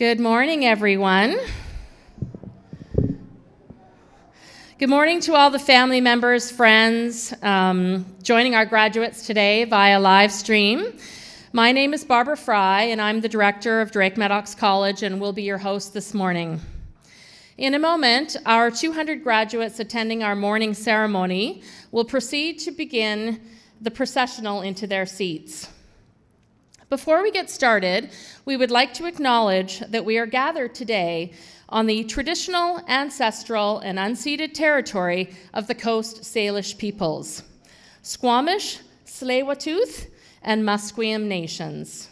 Good morning, everyone. Good morning to all the family members, friends, joining our graduates today via live stream. My name is Barbara Fry, and I'm the director of Drake Medox College and will be your host this morning. In a moment, our 200 graduates attending our morning ceremony will proceed to begin the processional into their seats. Before we get started, we would like to acknowledge that we are gathered today on the traditional, ancestral, and unceded territory of the Coast Salish peoples, Squamish, Tsleil-Waututh, and Musqueam nations.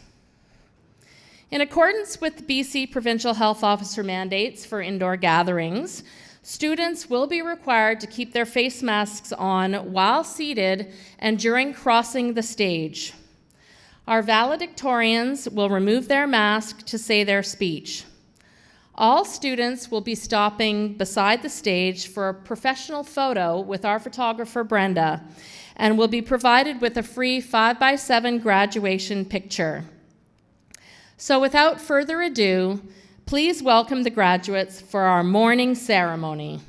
In accordance with BC Provincial Health Officer mandates for indoor gatherings, students will be required to keep their face masks on while seated and during crossing the stage. Our valedictorians will remove their mask to say their speech. All students will be stopping beside the stage for a professional photo with our photographer, Brenda, and will be provided with a free 5x7 graduation picture. So without further ado, please welcome the graduates for our morning ceremony.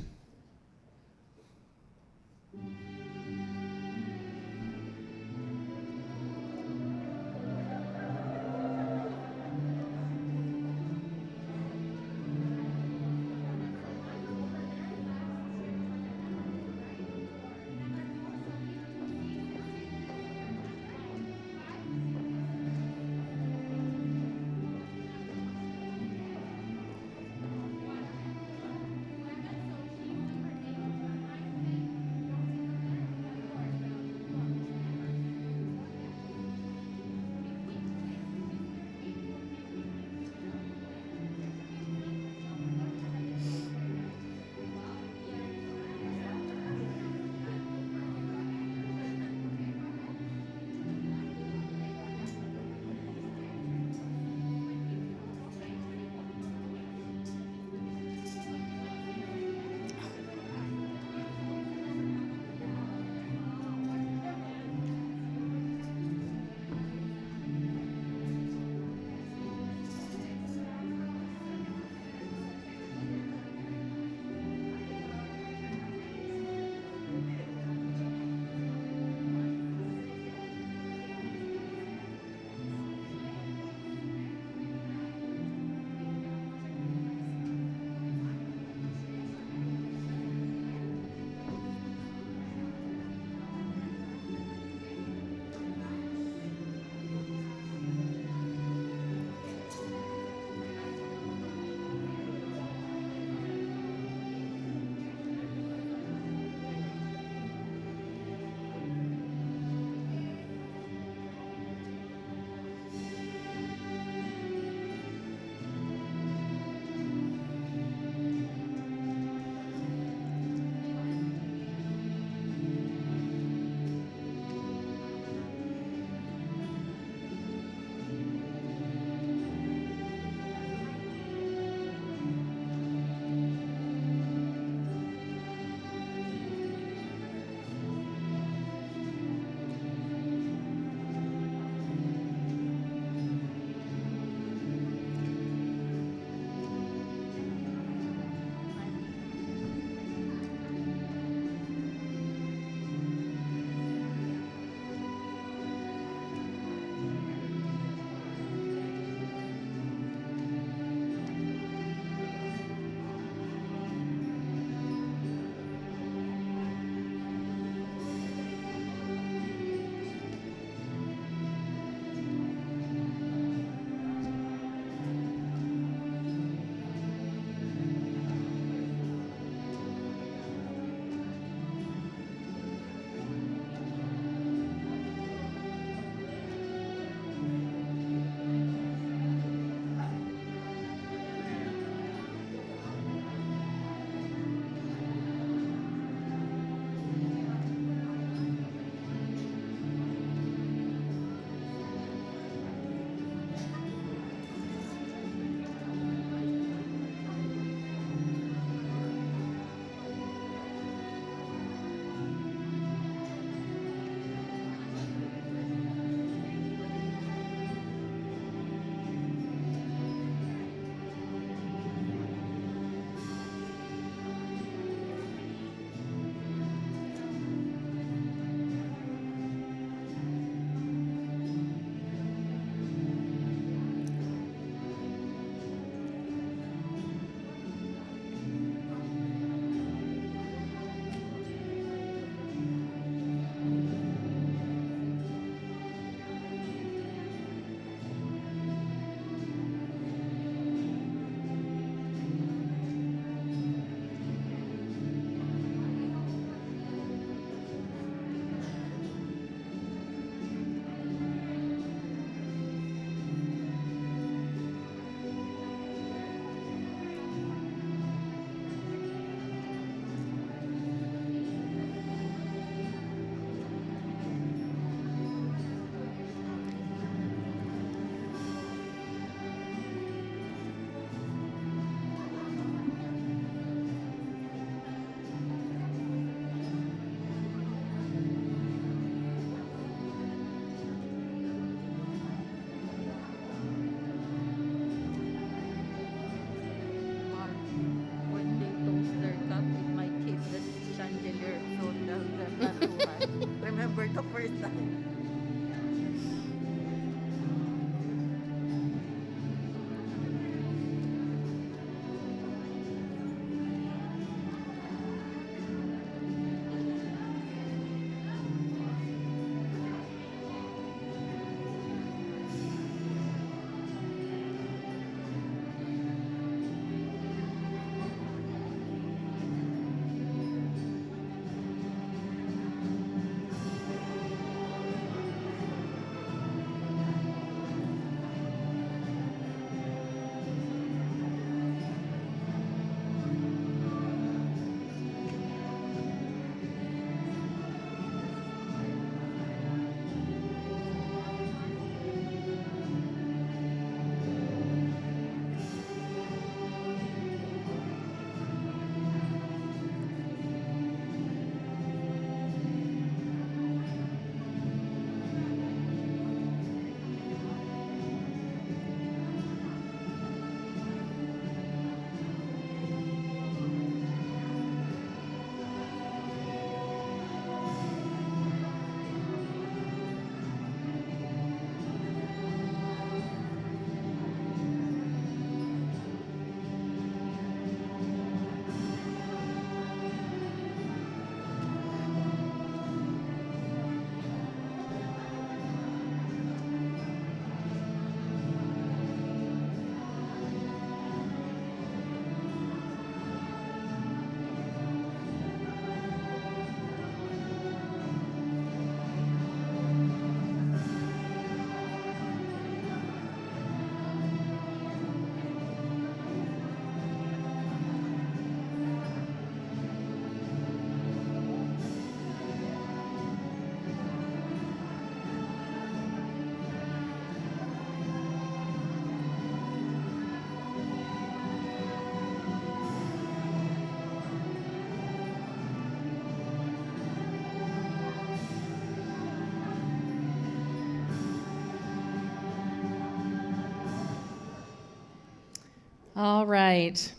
All right.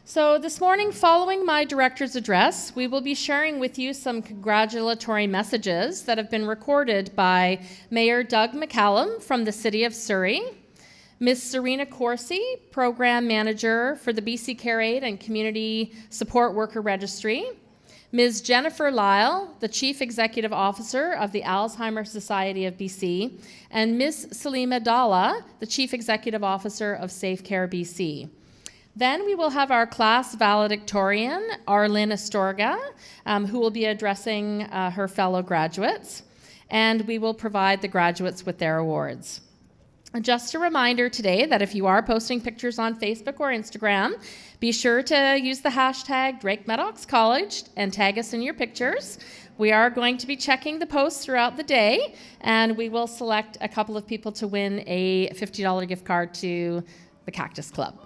So this morning, following my director's address, we will be sharing with you some congratulatory messages that have been recorded by Mayor Doug McCallum from the City of Surrey, Ms. Serena Corsi, Program Manager for the BC Care Aid and Community Support Worker Registry, Ms. Jennifer Lyle, the Chief Executive Officer of the Alzheimer's Society of BC, and Ms. Salima Dalla, the Chief Executive Officer of Safe Care BC. Then we will have our class valedictorian, Arlene Astorga, who will be addressing her fellow graduates, and we will provide the graduates with their awards. Just a reminder today that if you are posting pictures on Facebook or Instagram, be sure to use the hashtag Drake Medox College and tag us in your pictures. We are going to be checking the posts throughout the day, and we will select a couple of people to win a $50 gift card to the Cactus Club.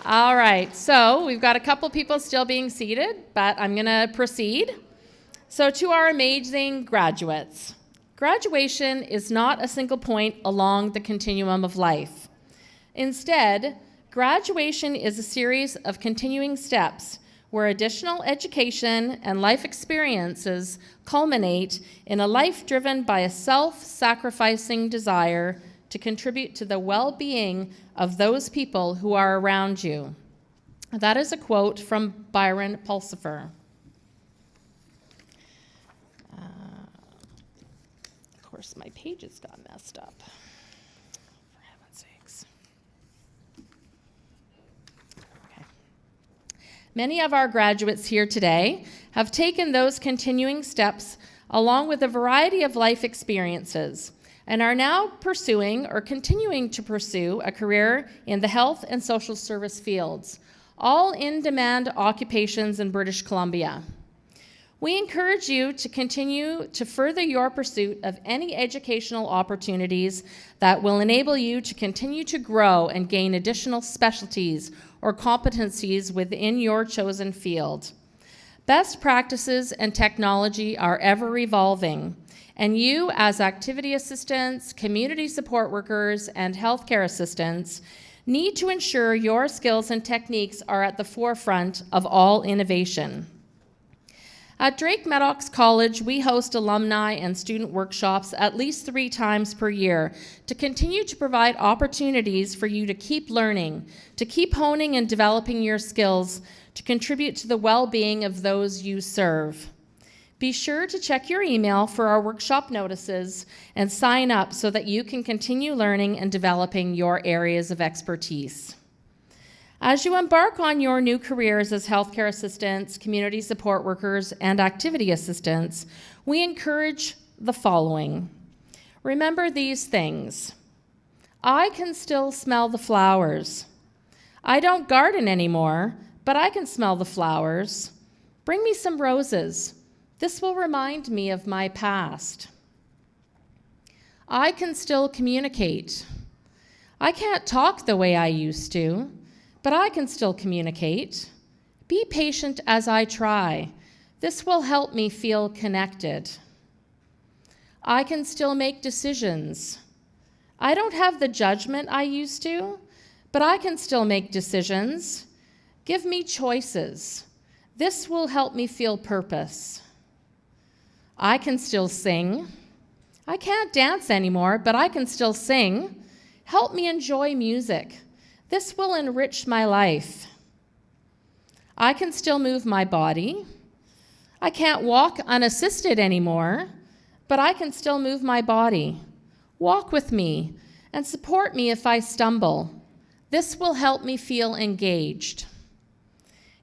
All right, so we've got a couple people still being seated, but I'm going to proceed. So to our amazing graduates, graduation is not a single point along the continuum of life. Instead, graduation is a series of continuing steps where additional education and life experiences culminate in a life driven by a self-sacrificing desire to contribute to the well-being of those people who are around you. That is a quote from Byron Pulsifer. Of course, my pages got messed up. For heaven's sakes. Okay. Many of our graduates here today have taken those continuing steps along with a variety of life experiences and are now pursuing or continuing to pursue a career in the health and social service fields, all in-demand occupations in British Columbia. We encourage you to continue to further your pursuit of any educational opportunities that will enable you to continue to grow and gain additional specialties or competencies within your chosen field. Best practices and technology are ever evolving, and you, as activity assistants, community support workers, and healthcare assistants, need to ensure your skills and techniques are at the forefront of all innovation. At Drake Medox College, we host alumni and student workshops at least 3 times per year to continue to provide opportunities for you to keep learning, to keep honing and developing your skills, to contribute to the well-being of those you serve. Be sure to check your email for our workshop notices and sign up so that you can continue learning and developing your areas of expertise. As you embark on your new careers as healthcare assistants, community support workers, and activity assistants, we encourage the following. Remember these things. I can still smell the flowers. I don't garden anymore, but I can smell the flowers. Bring me some roses. This will remind me of my past. I can still communicate. I can't talk the way I used to, but I can still communicate. Be patient as I try. This will help me feel connected. I can still make decisions. I don't have the judgment I used to, but I can still make decisions. Give me choices. This will help me feel purpose. I can still sing. I can't dance anymore, but I can still sing. Help me enjoy music. This will enrich my life. I can still move my body. I can't walk unassisted anymore, but I can still move my body. Walk with me and support me if I stumble. This will help me feel engaged.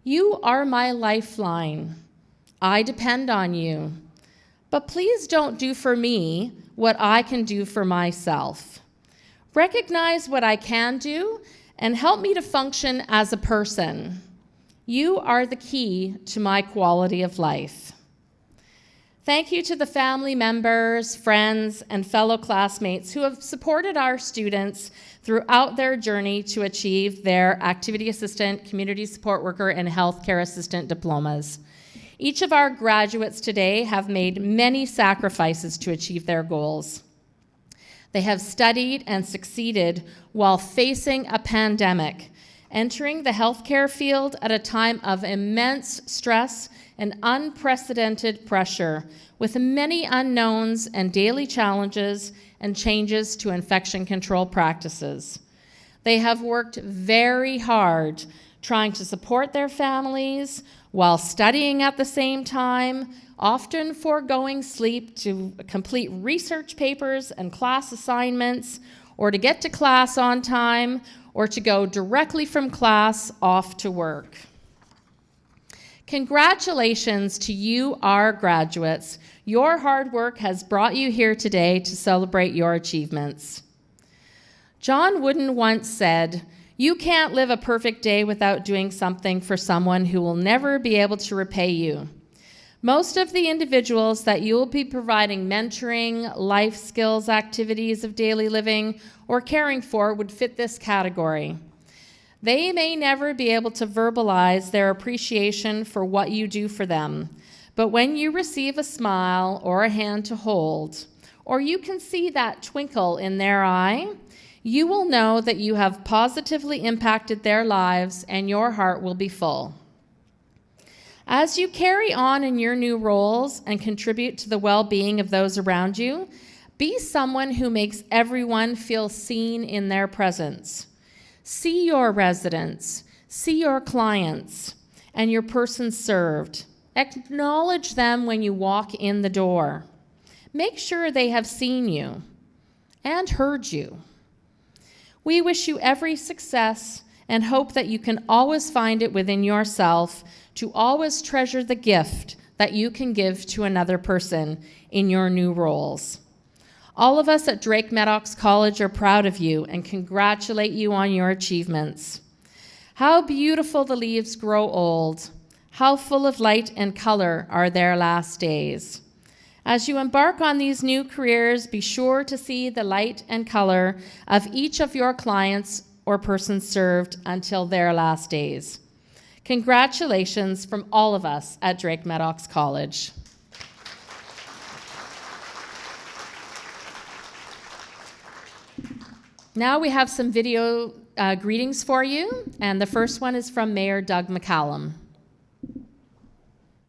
You are my lifeline. I depend on you. But please don't do for me what I can do for myself. Recognize what I can do and help me to function as a person. You are the key to my quality of life. Thank you to the family members, friends, and fellow classmates who have supported our students throughout their journey to achieve their activity assistant, community support worker, and healthcare assistant diplomas. Each of our graduates today have made many sacrifices to achieve their goals. They have studied and succeeded while facing a pandemic, entering the healthcare field at a time of immense stress and unprecedented pressure, with many unknowns and daily challenges and changes to infection control practices. They have worked very hard trying to support their families while studying at the same time, often foregoing sleep to complete research papers and class assignments, or to get to class on time, or to go directly from class off to work. Congratulations to you, our graduates. Your hard work has brought you here today to celebrate your achievements. John Wooden once said, "You can't live a perfect day without doing something for someone who will never be able to repay you." Most of the individuals that you will be providing mentoring, life skills activities of daily living, or caring for would fit this category. They may never be able to verbalize their appreciation for what you do for them, but when you receive a smile or a hand to hold, or you can see that twinkle in their eye, you will know that you have positively impacted their lives and your heart will be full. As you carry on in your new roles and contribute to the well-being of those around you, be someone who makes everyone feel seen in their presence. See your residents, see your clients, and your person served. Acknowledge them when you walk in the door. Make sure they have seen you and heard you. We wish you every success and hope that you can always find it within yourself to always treasure the gift that you can give to another person in your new roles. All of us at Drake Medox College are proud of you and congratulate you on your achievements. How beautiful the leaves grow old. How full of light and color are their last days. As you embark on these new careers, be sure to see the light and color of each of your clients or persons served until their last days. Congratulations from all of us at Drake Medox College. Now we have some video greetings for you, and the first one is from Mayor Doug McCallum.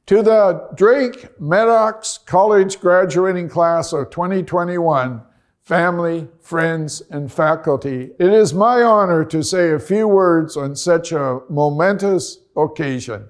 To the Drake Medox College graduating class of 2021, family, friends, and faculty, it is my honor to say a few words on such a momentous occasion.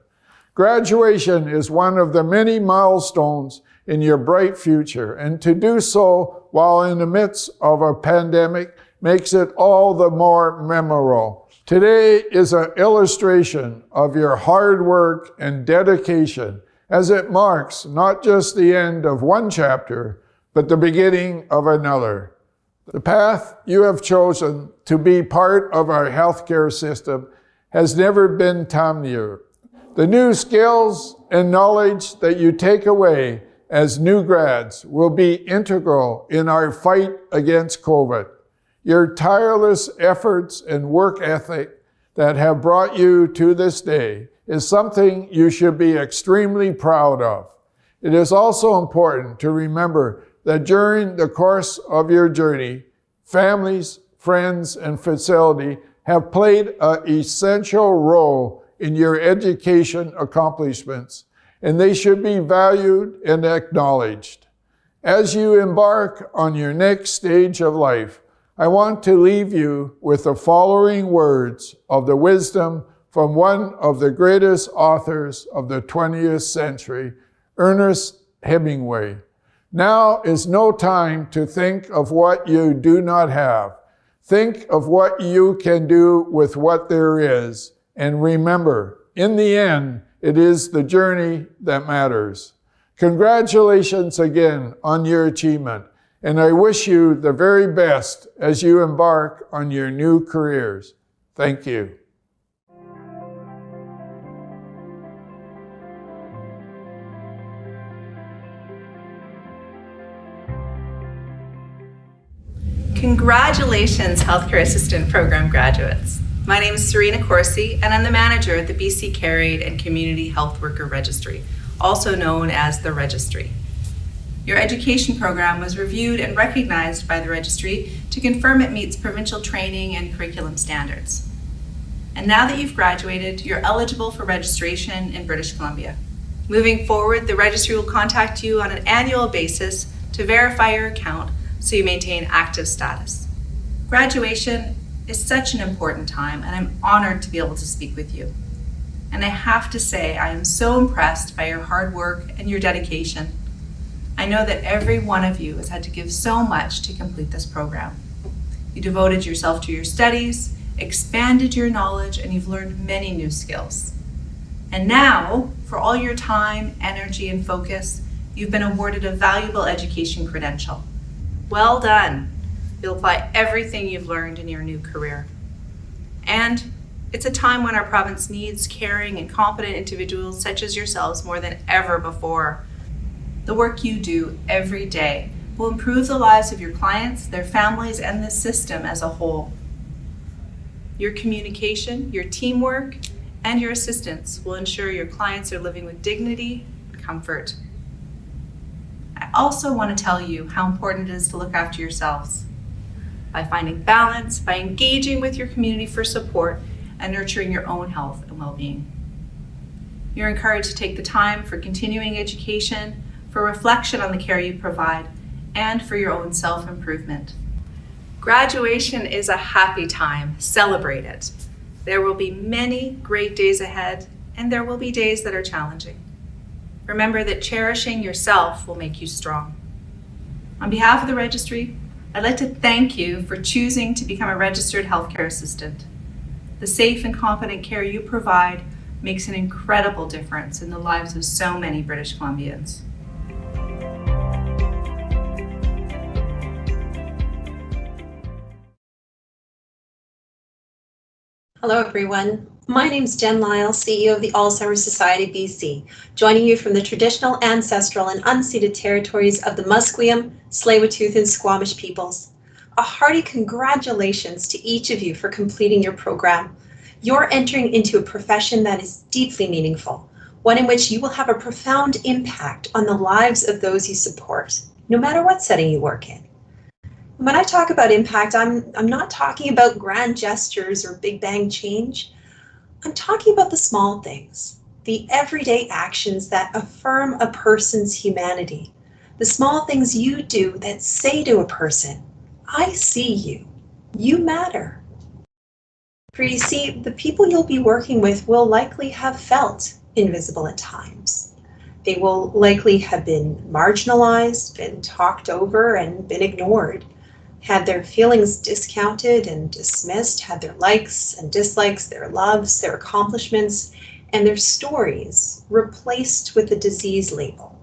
Graduation is one of the many milestones in your bright future, and to do so while in the midst of a pandemic makes it all the more memorable. Today is an illustration of your hard work and dedication, as it marks not just the end of one chapter, but the beginning of another. The path you have chosen to be part of our healthcare system has never been timelier. The new skills and knowledge that you take away as new grads will be integral in our fight against COVID. Your tireless efforts and work ethic that have brought you to this day is something you should be extremely proud of. It is also important to remember that during the course of your journey, families, friends, and facility have played an essential role in your education accomplishments, and they should be valued and acknowledged. As you embark on your next stage of life, I want to leave you with the following words of the wisdom from one of the greatest authors of the 20th century, Ernest Hemingway. Now is no time to think of what you do not have. Think of what you can do with what there is. And remember, in the end, it is the journey that matters. Congratulations again on your achievement. And I wish you the very best as you embark on your new careers. Thank you. Congratulations, Healthcare Assistant Program graduates. My name is Serena Corsi, and I'm the manager at the BC Care Aid and Community Health Worker Registry, also known as the Registry. Your education program was reviewed and recognized by the registry to confirm it meets provincial training and curriculum standards. And now that you've graduated, you're eligible for registration in British Columbia. Moving forward, the registry will contact you on an annual basis to verify your account so you maintain active status. Graduation is such an important time, and I'm honored to be able to speak with you. And I have to say, I am so impressed by your hard work and your dedication. I know that every one of you has had to give so much to complete this program. You devoted yourself to your studies, expanded your knowledge, and you've learned many new skills. And now, for all your time, energy, and focus, you've been awarded a valuable education credential. Well done. You'll apply everything you've learned in your new career. And it's a time when our province needs caring and competent individuals such as yourselves more than ever before. The work you do every day will improve the lives of your clients, their families, and the system as a whole. Your communication, your teamwork, and your assistance will ensure your clients are living with dignity and comfort. I also want to tell you how important it is to look after yourselves by finding balance, by engaging with your community for support, and nurturing your own health and well-being. You're encouraged to take the time for continuing education, for reflection on the care you provide, and for your own self-improvement. Graduation is a happy time. Celebrate it. There will be many great days ahead, and there will be days that are challenging. Remember that cherishing yourself will make you strong. On behalf of the registry, I'd like to thank you for choosing to become a registered healthcare assistant. The safe and competent care you provide makes an incredible difference in the lives of so many British Columbians. Hello everyone, my name is Jen Lyle, CEO of the Alzheimer's Society BC, joining you from the traditional, ancestral and unceded territories of the Musqueam, Tsleil-Waututh and Squamish peoples. A hearty congratulations to each of you for completing your program. You're entering into a profession that is deeply meaningful, one in which you will have a profound impact on the lives of those you support, no matter what setting you work in. When I talk about impact, I'm not talking about grand gestures or big bang change. I'm talking about the small things, the everyday actions that affirm a person's humanity, the small things you do that say to a person, I see you, you matter. For you see, the people you'll be working with will likely have felt invisible at times. They will likely have been marginalized, been talked over, and been ignored. Had their feelings discounted and dismissed, had their likes and dislikes, their loves, their accomplishments, and their stories replaced with a disease label.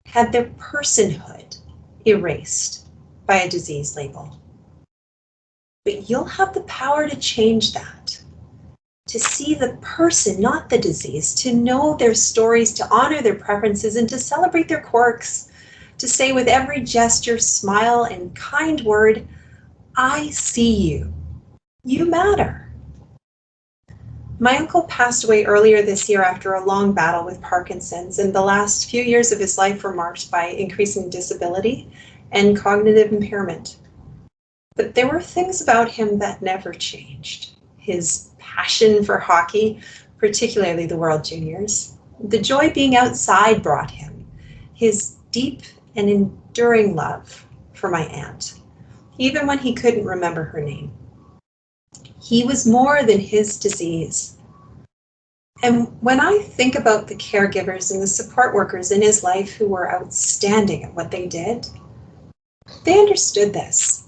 Had their personhood erased by a disease label. But you'll have the power to change that. To see the person, not the disease, to know their stories, to honor their preferences, and to celebrate their quirks. To say with every gesture, smile, and kind word, I see you. You matter. My uncle passed away earlier this year after a long battle with Parkinson's, and the last few years of his life were marked by increasing disability and cognitive impairment. But there were things about him that never changed. His passion for hockey, particularly the World Juniors, the joy being outside brought him, his deep and enduring love for my aunt, even when he couldn't remember her name. He was more than his disease. And when I think about the caregivers and the support workers in his life who were outstanding at what they did, they understood this.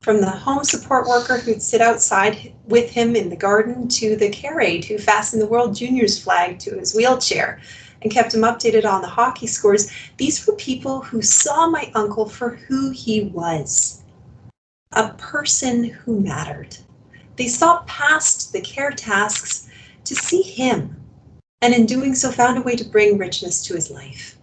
From the home support worker who'd sit outside with him in the garden to the care aide who fastened the World Juniors flag to his wheelchair and kept him updated on the hockey scores, these were people who saw my uncle for who he was, a person who mattered. They saw past the care tasks to see him, and in doing so found a way to bring richness to his life.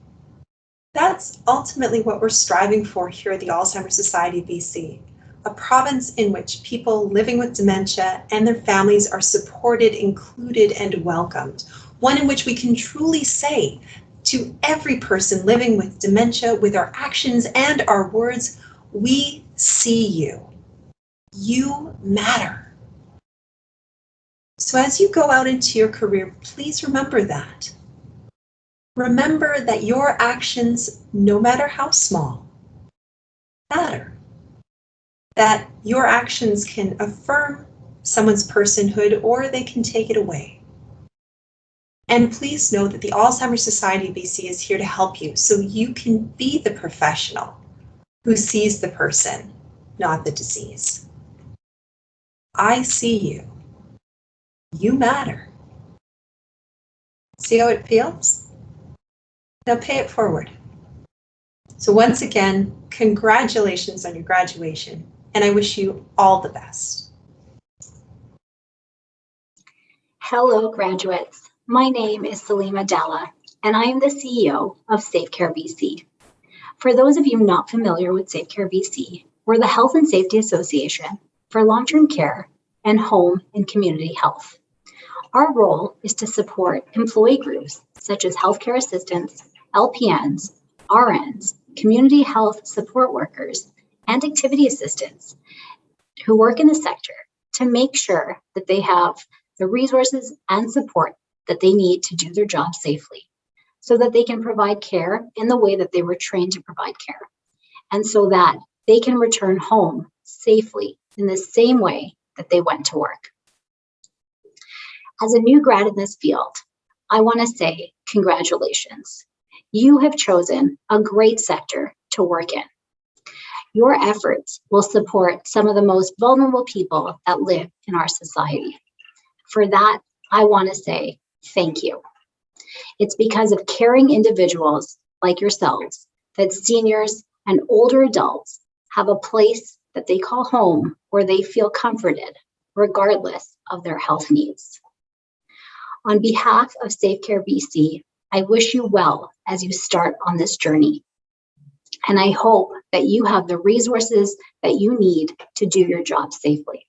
That's ultimately what we're striving for here at the Alzheimer's Society BC, a province in which people living with dementia and their families are supported, included, and welcomed. One in which we can truly say, To every person living with dementia, with our actions and our words, we see you. You matter. So as you go out into your career, please remember that. Remember that your actions, no matter how small, matter. That your actions can affirm someone's personhood or they can take it away. And please know that the Alzheimer's Society of BC is here to help you so you can be the professional who sees the person, not the disease. I see you. You matter. See how it feels? Now pay it forward. So once again, congratulations on your graduation, and I wish you all the best. Hello, graduates. My name is Salima Dalla, and I am the CEO of SafeCare BC. For those of you not familiar with SafeCare BC, we're the Health and Safety Association for long-term care and home and community health. Our role is to support employee groups such as healthcare assistants, LPNs, RNs, community health support workers, and activity assistants who work in the sector to make sure that they have the resources and support that they need to do their job safely so that they can provide care in the way that they were trained to provide care, and so that they can return home safely in the same way that they went to work. As a new grad in this field, I want to say congratulations. You have chosen a great sector to work in. Your efforts will support some of the most vulnerable people that live in our society. For that, I want to say thank you. It's because of caring individuals like yourselves that seniors and older adults have a place that they call home where they feel comforted, regardless of their health needs. On behalf of SafeCare BC, I wish you well as you start on this journey. And I hope that you have the resources that you need to do your job safely.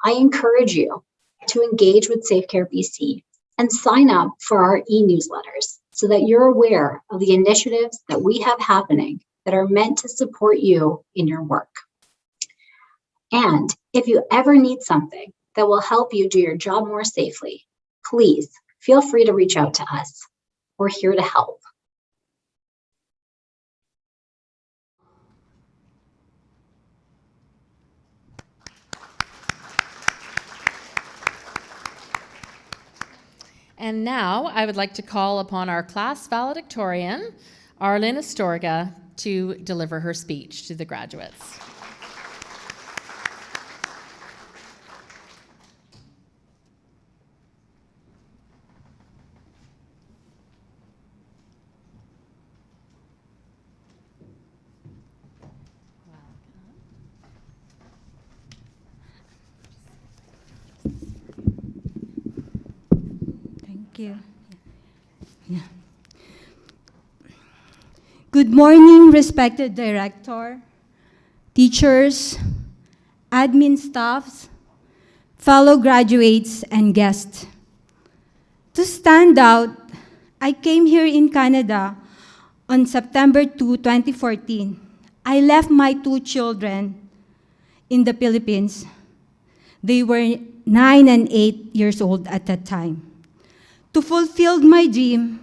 I encourage you to engage with SafeCare BC and sign up for our e-newsletters so that you're aware of the initiatives that we have happening that are meant to support you in your work. And if you ever need something that will help you do your job more safely, please feel free to reach out to us. We're here to help. And now I would like to call upon our class valedictorian, Arlene Astorga, to deliver her speech to the graduates. Thank you. Yeah. Good morning, respected director, teachers, admin staffs, fellow graduates, and guests. To stand out, I came here in Canada on September 2, 2014. I left my 2 children in the Philippines. They were 9 and 8 years old at that time. To fulfill my dream,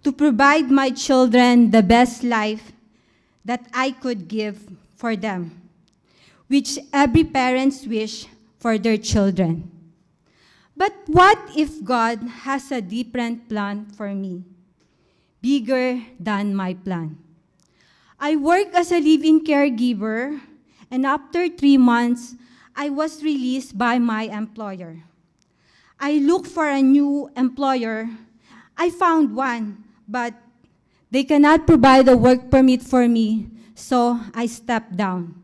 to provide my children the best life that I could give for them, which every parent's wish for their children. But what if God has a different plan for me, bigger than my plan? I work as a live-in caregiver, and after 3 months, I was released by my employer. I looked for a new employer. I found one, but they cannot provide a work permit for me, so I stepped down.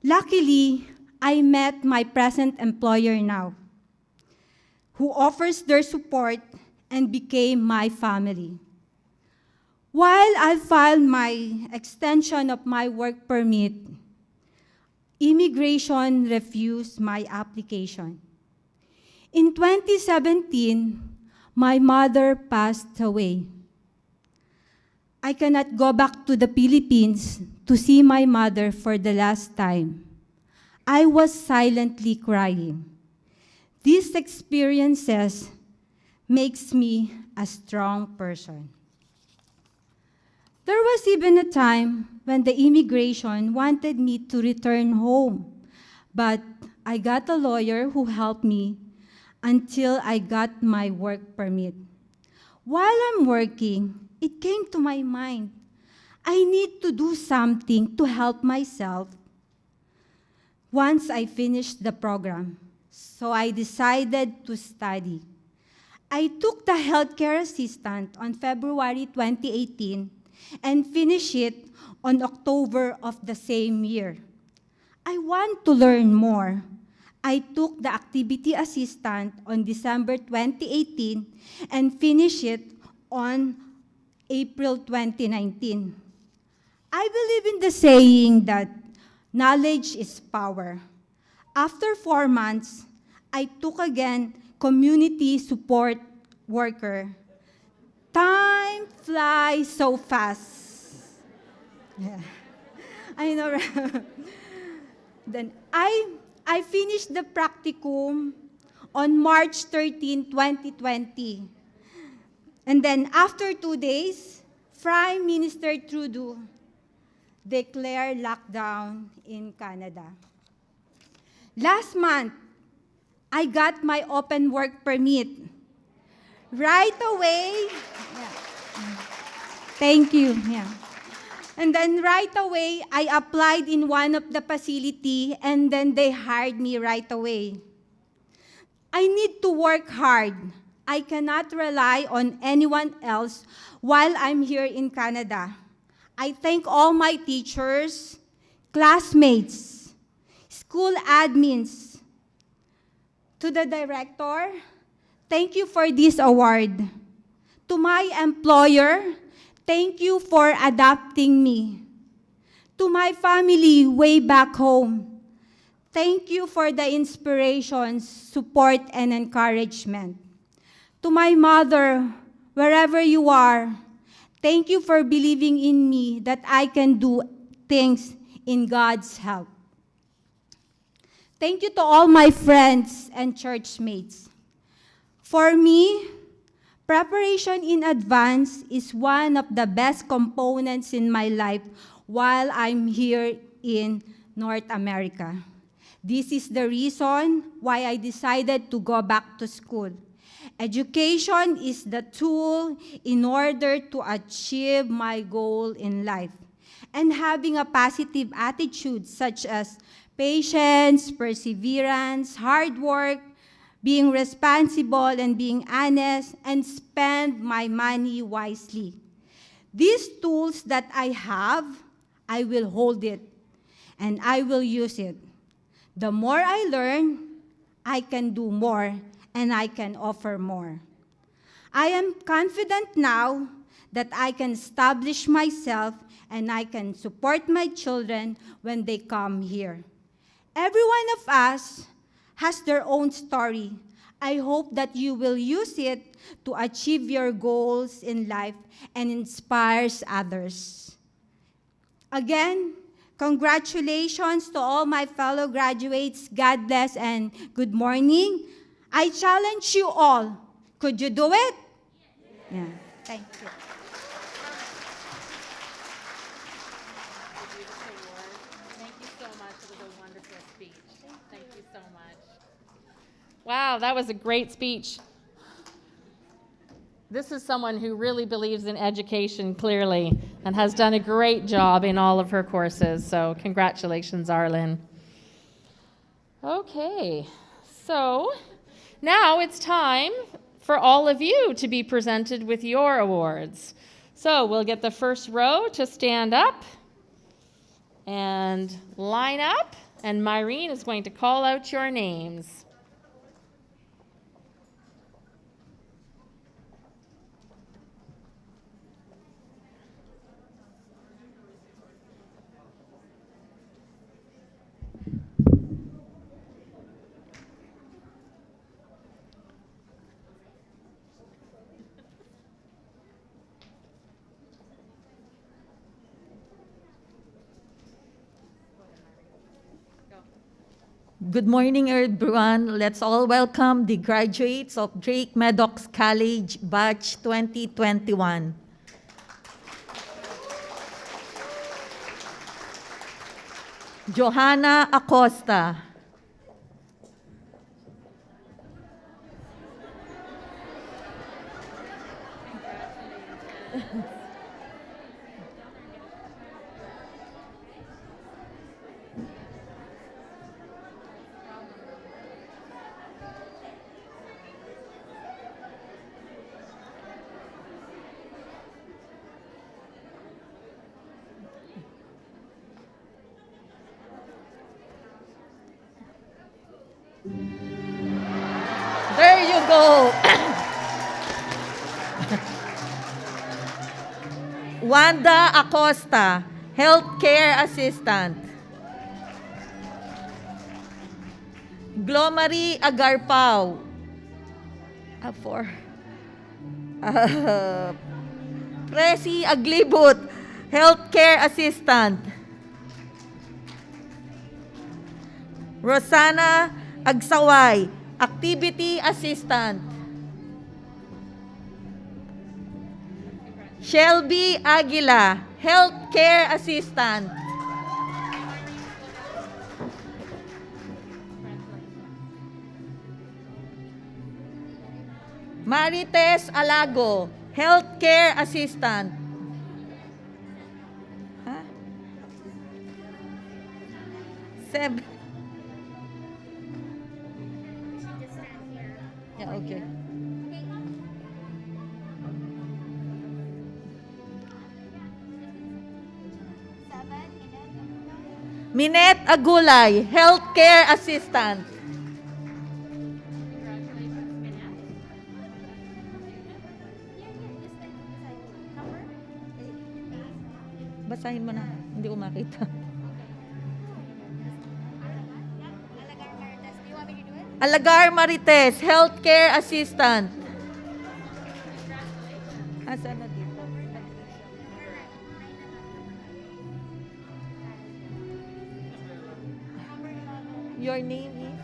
Luckily, I met my present employer now, who offers their support and became my family. While I filed my extension of my work permit, immigration refused my application. In 2017, my mother passed away. I cannot go back to the Philippines to see my mother for the last time. I was silently crying. These experiences makes me a strong person. There was even a time when the immigration wanted me to return home, but I got a lawyer who helped me until I got my work permit. While I'm working, it came to my mind, I need to do something to help myself once I finished the program. So I decided to study. I took the healthcare assistant on February 2018 and finished it on October of the same year. I want to learn more. I took the activity assistant on December 2018 and finished it on April 2019. I believe in the saying that knowledge is power. After 4 months, I took again community support worker. Time flies so fast. Yeah. I know. Right? Then I finished the practicum on March 13, 2020. And then after 2 days, Prime Minister Trudeau declared lockdown in Canada. Last month, I got my open work permit. Right away, yeah. Thank you. Yeah. And then right away, I applied in one of the facility and then they hired me right away. I need to work hard. I cannot rely on anyone else while I'm here in Canada. I thank all my teachers, classmates, school admins. To the director, thank you for this award. To my employer, thank you for adopting me. To my family way back home, thank you for the inspiration, support, and encouragement. To my mother, wherever you are, thank you for believing in me that I can do things in God's help. Thank you to all my friends and church mates. For me, preparation in advance is one of the best components in my life while I'm here in North America. This is the reason why I decided to go back to school. Education is the tool in order to achieve my goal in life. And having a positive attitude such as patience, perseverance, hard work, being responsible and being honest, and spend my money wisely. These tools that I have, I will hold it and I will use it. The more I learn, I can do more and I can offer more. I am confident now that I can establish myself and I can support my children when they come here. Every one of us has their own story. I hope that you will use it to achieve your goals in life and inspires others. Again, congratulations to all my fellow graduates. God bless and good morning. I challenge you all. Could you do it? Yeah. Thank you. Thank you so much. It was a wonderful speech. Thank you so much. Wow, that was a great speech. This is someone who really believes in education clearly and has done a great job in all of her courses. So congratulations, Arlen. Okay, so now it's time for all of you to be presented with your awards. So we'll get the first row to stand up and line up, and Myrene is going to call out your names. Good morning, everyone. Let's all welcome the graduates of Drake Medox College Batch 2021. Johanna Acosta. There you go. Wanda Acosta, Healthcare Assistant. Glomary Agarpao. Presi Aglibut, Healthcare Assistant. Rosana Agsaway, Activity Assistant. Shelby Aguila, Healthcare Assistant. Marites Alago, Healthcare Assistant. Huh? Yeah, okay. Minette Agulay, Healthcare Assistant. Basahin mo na, hindi ko makita. Alagar Marites, Healthcare Assistant. Asan na dito? Your name is?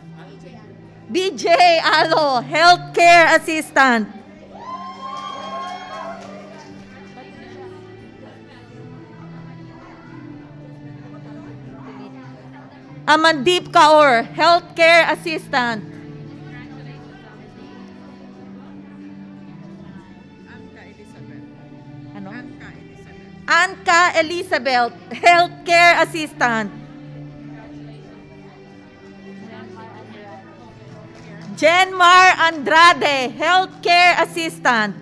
BJ Alo, Healthcare Assistant. Amandip Kaur, Healthcare Assistant. Ano? Anka Elizabeth, Healthcare Assistant. Jenmar Andrade, Healthcare Assistant.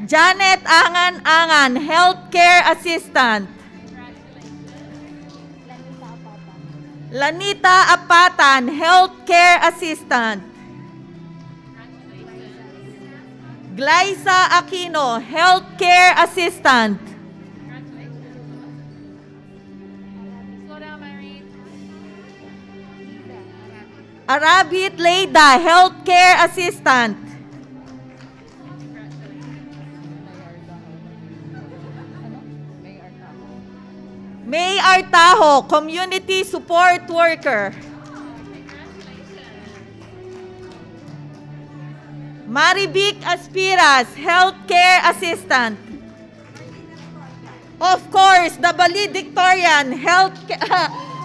Janet Angan, Healthcare Assistant. Lanita Apatan, Healthcare Assistant. Glyza Aquino, Healthcare Assistant. Arabit Leida, Healthcare Assistant. May Artajo, Community Support Worker. Marivic Aspiras, Healthcare Assistant. Of course, the valedictorian,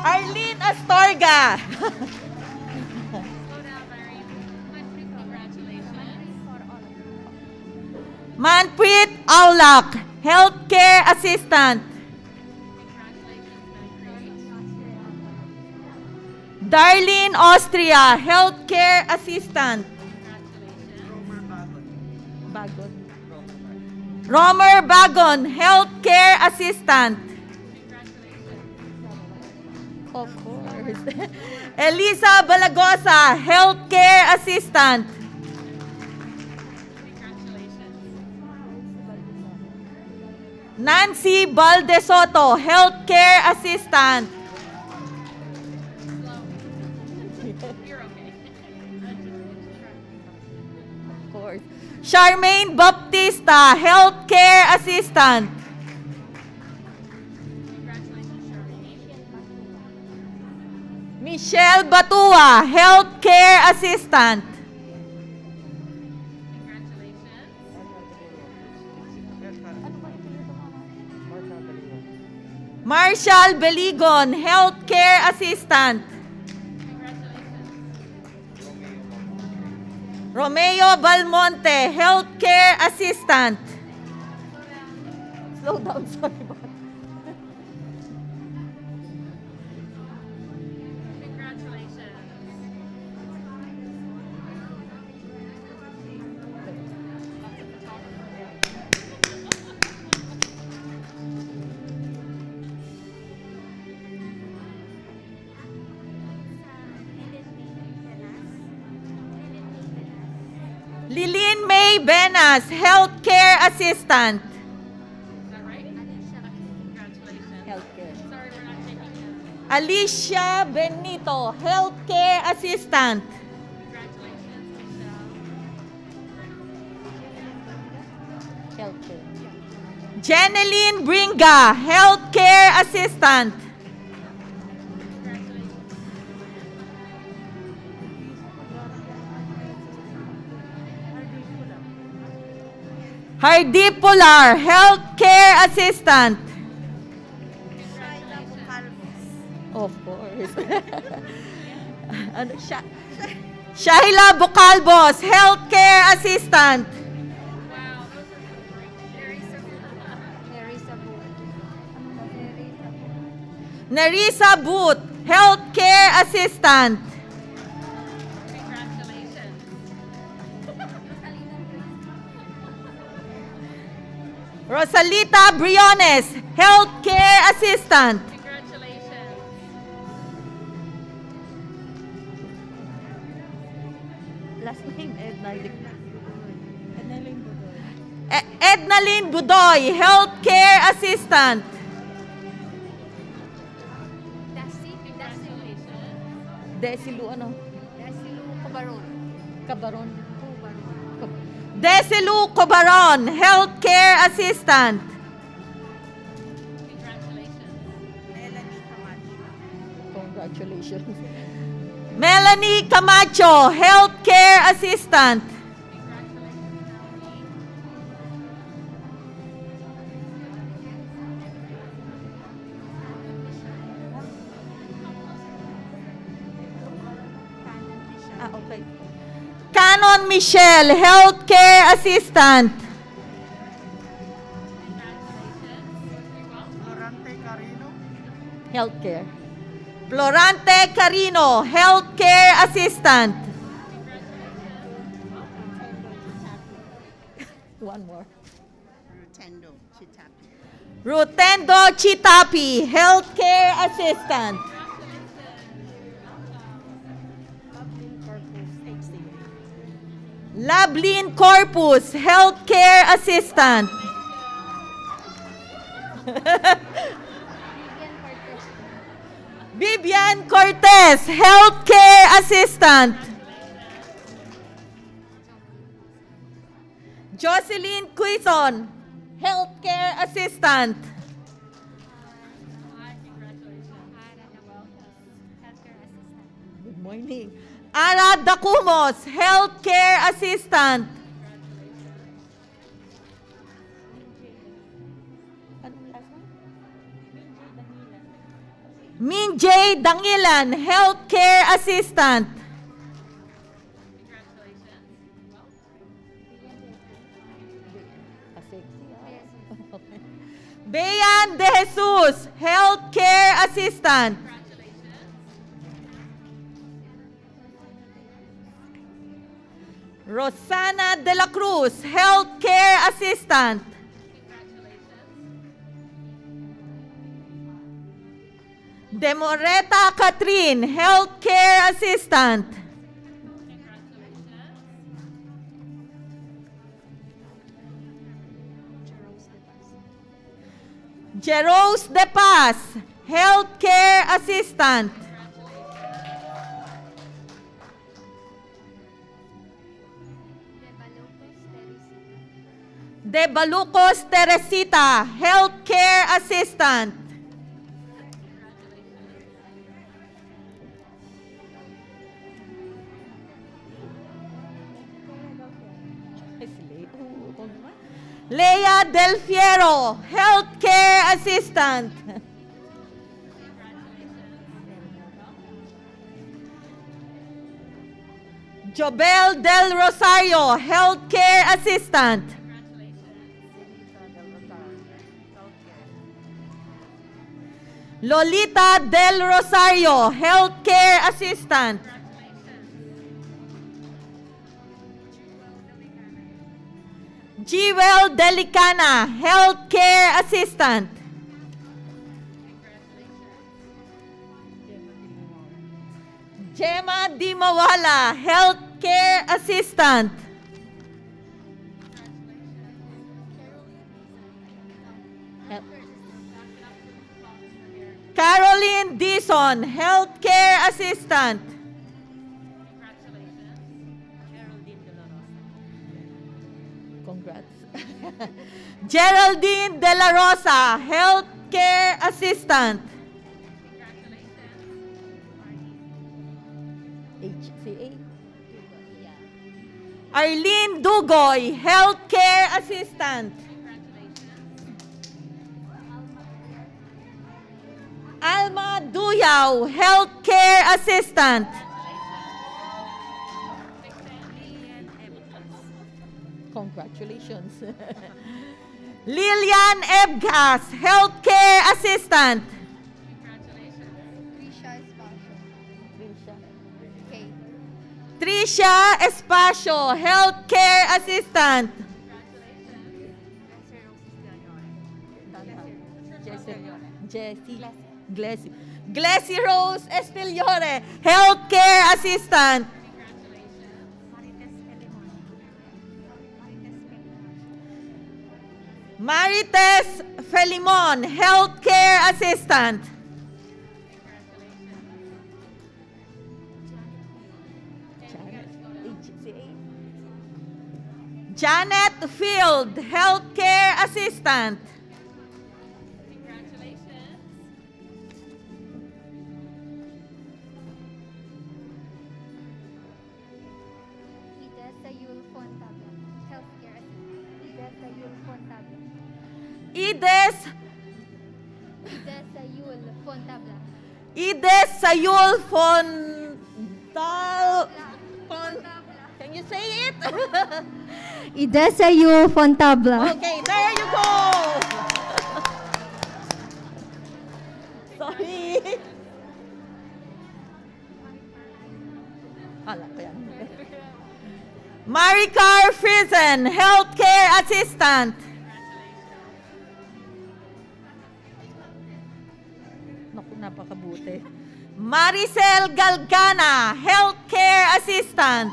Arlene Astorga. Manpreet Aulak, Healthcare Assistant. Darlene Austria, Healthcare Assistant. Romer Bagon, Healthcare Assistant. Of course. Elisa Balagosa, Healthcare Assistant. Nancy Baldesoto, Healthcare Assistant. Of course. Charmaine Baptista, Healthcare Assistant. Michelle Batua, Healthcare Assistant. Marshall Beligon, Healthcare Assistant. Romeo Balmonte, Healthcare Assistant. Slow down, sorry. Lilin May Benas, Healthcare Assistant. Is that right? Congratulations. Healthcare. Sorry, we're not taking it. Alicia Benito, Healthcare Assistant. Congratulations, Michelle. Healthcare. Jeneline Bringa, Healthcare Assistant. Hardeep Polar, Healthcare Assistant. Of course. Ano siya? Shaila Bucalbos, Healthcare Assistant. Wow, those are Nerissa Booth, Healthcare Assistant. congratulations. Rosalita Briones, Healthcare Assistant. Congratulations. Last name, Ednaline Budoy, Healthcare Assistant. Desilu ano? Cabaron. Desilu Cobaron, Healthcare Assistant. Congratulations. Melanie Camacho, Healthcare Assistant. Okay. Canon Michelle, Healthcare Assistant. Healthcare. Florante Carino, Healthcare Assistant. One more. Rutendo Chitapi, Healthcare Assistant. Lablin Corpus, Healthcare Assistant. Vivian Cortez, Healthcare Assistant. Jocelyn Quizon, Healthcare Assistant. Good morning. Ara Dacumos, Healthcare Assistant. Minjay Dangilan, Healthcare Assistant. Bayan De Jesus, Healthcare Assistant. Rosana De La Cruz, Healthcare Assistant. Demoreta Catherine, Healthcare Assistant. Jerose De Paz, Healthcare Assistant. De Balucos Teresita, Healthcare Assistant. Lea Del Fiero, Healthcare Assistant. Jobel Del Rosario, Healthcare Assistant. Lolita Del Rosario, Healthcare Assistant. Jewel Delicana, Healthcare Assistant. Gemma Dimawala, Healthcare Assistant. Caroline Dison, Healthcare Assistant. Congrats. Geraldine De La Rosa, Healthcare Assistant. HCA. Arlene Dugoy, Healthcare Assistant. Alma Duyaw, Healthcare Assistant. Congratulations. Lilian Ebgas, Healthcare Assistant. Trisha Espacio, Healthcare Assistant. Glessy Rose Estiliore, Healthcare Assistant. Marites Felimon, Healthcare Assistant. Janet Field, Healthcare Assistant. Ides Sayul Fontal. Can you say it? Idesayu Fontabla. Okay, there you go. Sorry. Hala ko yan. Maricar Friesen, Healthcare Assistant. Naku, napakabuti. Maricel Galgana, Healthcare Assistant.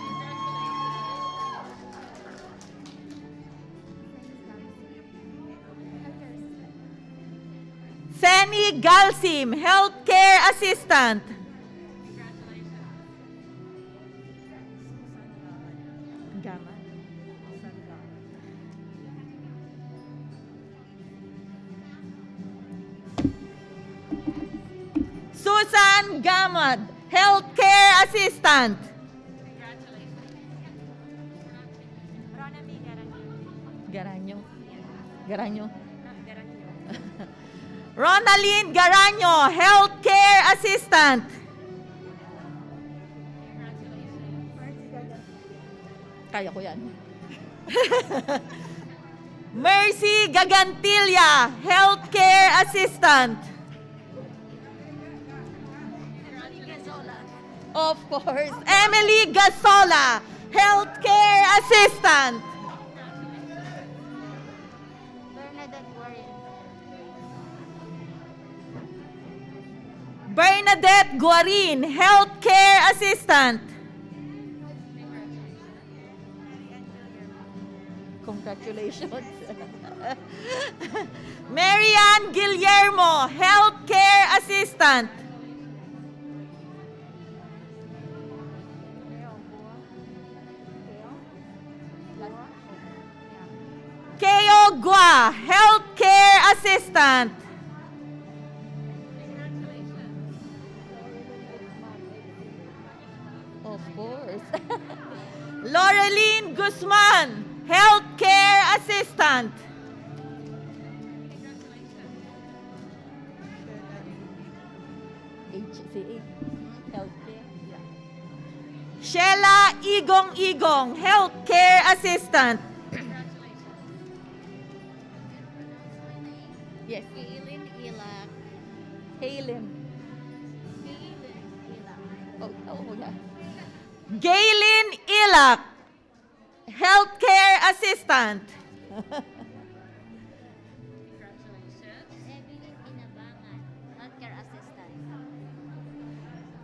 Seni Galsim, Healthcare Assistant. Susan Gamad, Healthcare Assistant. Garanyo. Ronaline Garanyo, Healthcare Assistant. Kaya ko yan. Mercy Gagantilla, Healthcare Assistant. Of course. Emily Gasola, Healthcare Assistant. Bernadette Guarin, Healthcare Assistant. Congratulations. Marianne Guillermo, Healthcare Assistant. Keo Gua, Healthcare Assistant. Of course. Laureline Guzman, Healthcare Assistant. HCA. Healthcare. Yeah. Sheila Igong, Healthcare Assistant. Yes. Kaylin Ilak. Halen. Kaylin Ilak. Oh, yeah. Gaylin Ilak, Healthcare Assistant. Evelyn Inabangan, Healthcare Assistant.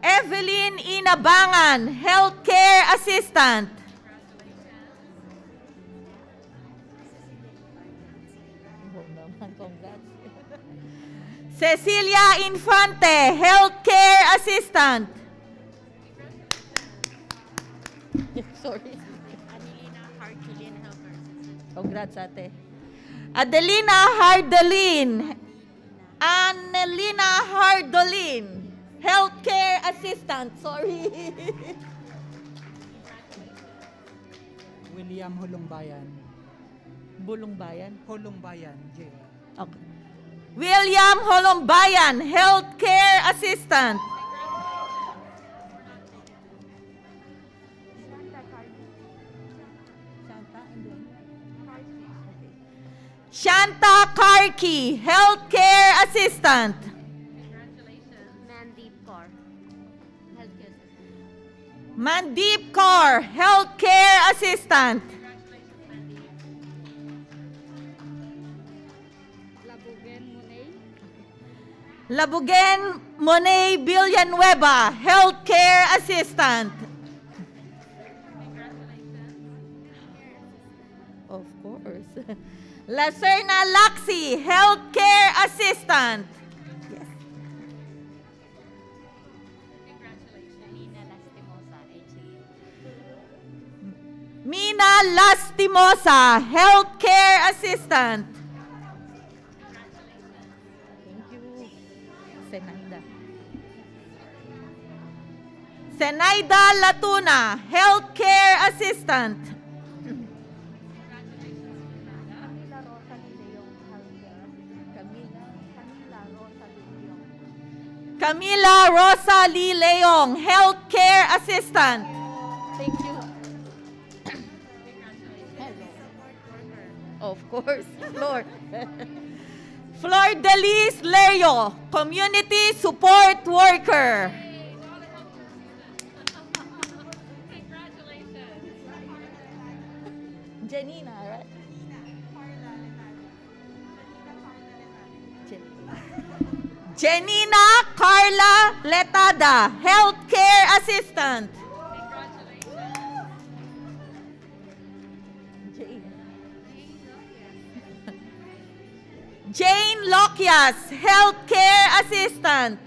Evelyn Inabangan, Healthcare Assistant. Congrats. Cecilia Infante, Healthcare Assistant. Sorry. Anilina Hartulin, Helper Assistant. Congrats, ate. Adelina Hardolin. Annelina Hardolin, Healthcare Assistant. Sorry. William Hulongbayan. Bulong-bayan. Hulongbayan, J. Okay. William Holombayan, Healthcare Assistant. Shanta Karki, Healthcare Assistant. Mandeep Kaur, Healthcare Assistant. Mandeep Kaur, Healthcare Assistant. Labugen Munay, Labugen Monet Villanueva, Healthcare Assistant. Of course. Lacerna Laxi, Healthcare Assistant. Yes. Nina Lastimosa, HCA. Mina Lastimosa, Healthcare Assistant. Thank you. Senaida. Senaida Latuna, Healthcare Assistant. Camila Rosa Lee Leong, Healthcare Assistant. Thank you. Of course, Flor. Flor Delis Leo, Community Support Worker. Janina, right? Janina Carla Letada, Healthcare Assistant. Jane Lokias, Healthcare Assistant.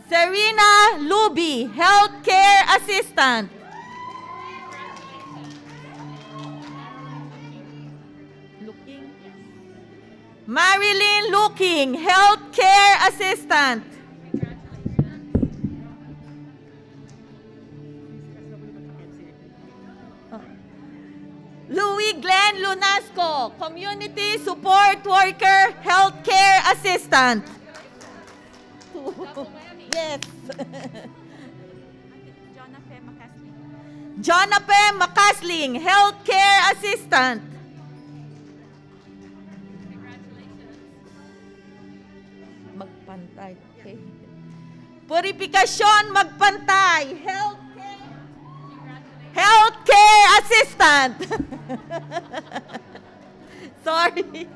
Serena Luby, Healthcare Assistant. Marilyn Looking, Healthcare Assistant. Louis Glenn Lunasco, Community Support Worker, Healthcare Assistant. Yes. Jonathan Macasling, Healthcare Assistant. Magpantay. Okay. Purifikasyon Magpantay, Healthcare Assistant. Sorry.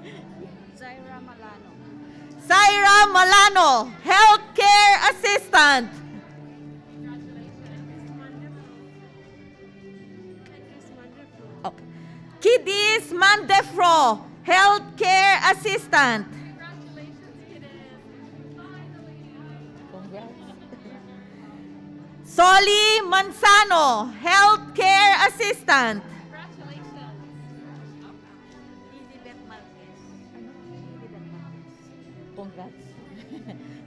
Zaira Malano, Healthcare Assistant. Okay. Kidis Mandefro, Healthcare Assistant. Congrats. Soli Manzano, Healthcare Assistant. Congrats.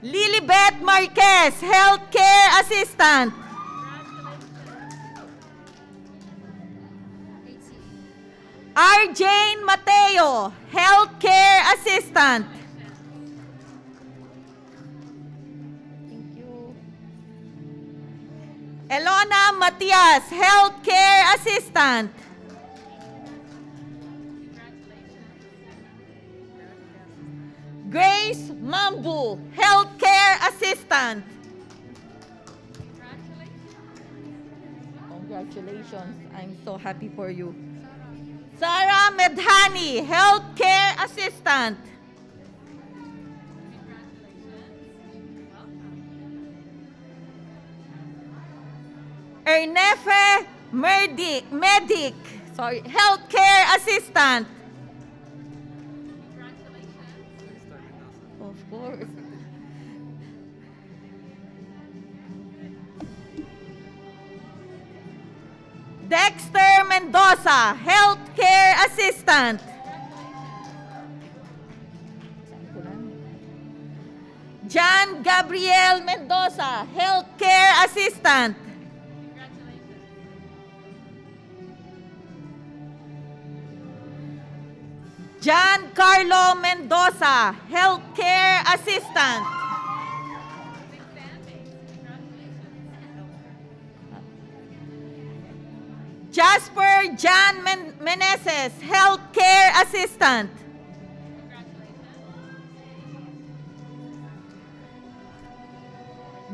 Lilibet Marquez, Healthcare Arjane Mateo, Healthcare Assistant. Thank you. Elona Matias, Healthcare Assistant. Grace Mambu, Healthcare Assistant. Congratulations. I'm so happy for you. Sarah Medhani, Healthcare Assistant. Ernefe Medic, Healthcare Assistant. Of course. Dexter Mendoza, Healthcare Assistant. John Gabriel Mendoza, Healthcare Assistant. John Carlo Mendoza, Healthcare Assistant. Jasper John Meneses, Healthcare Assistant.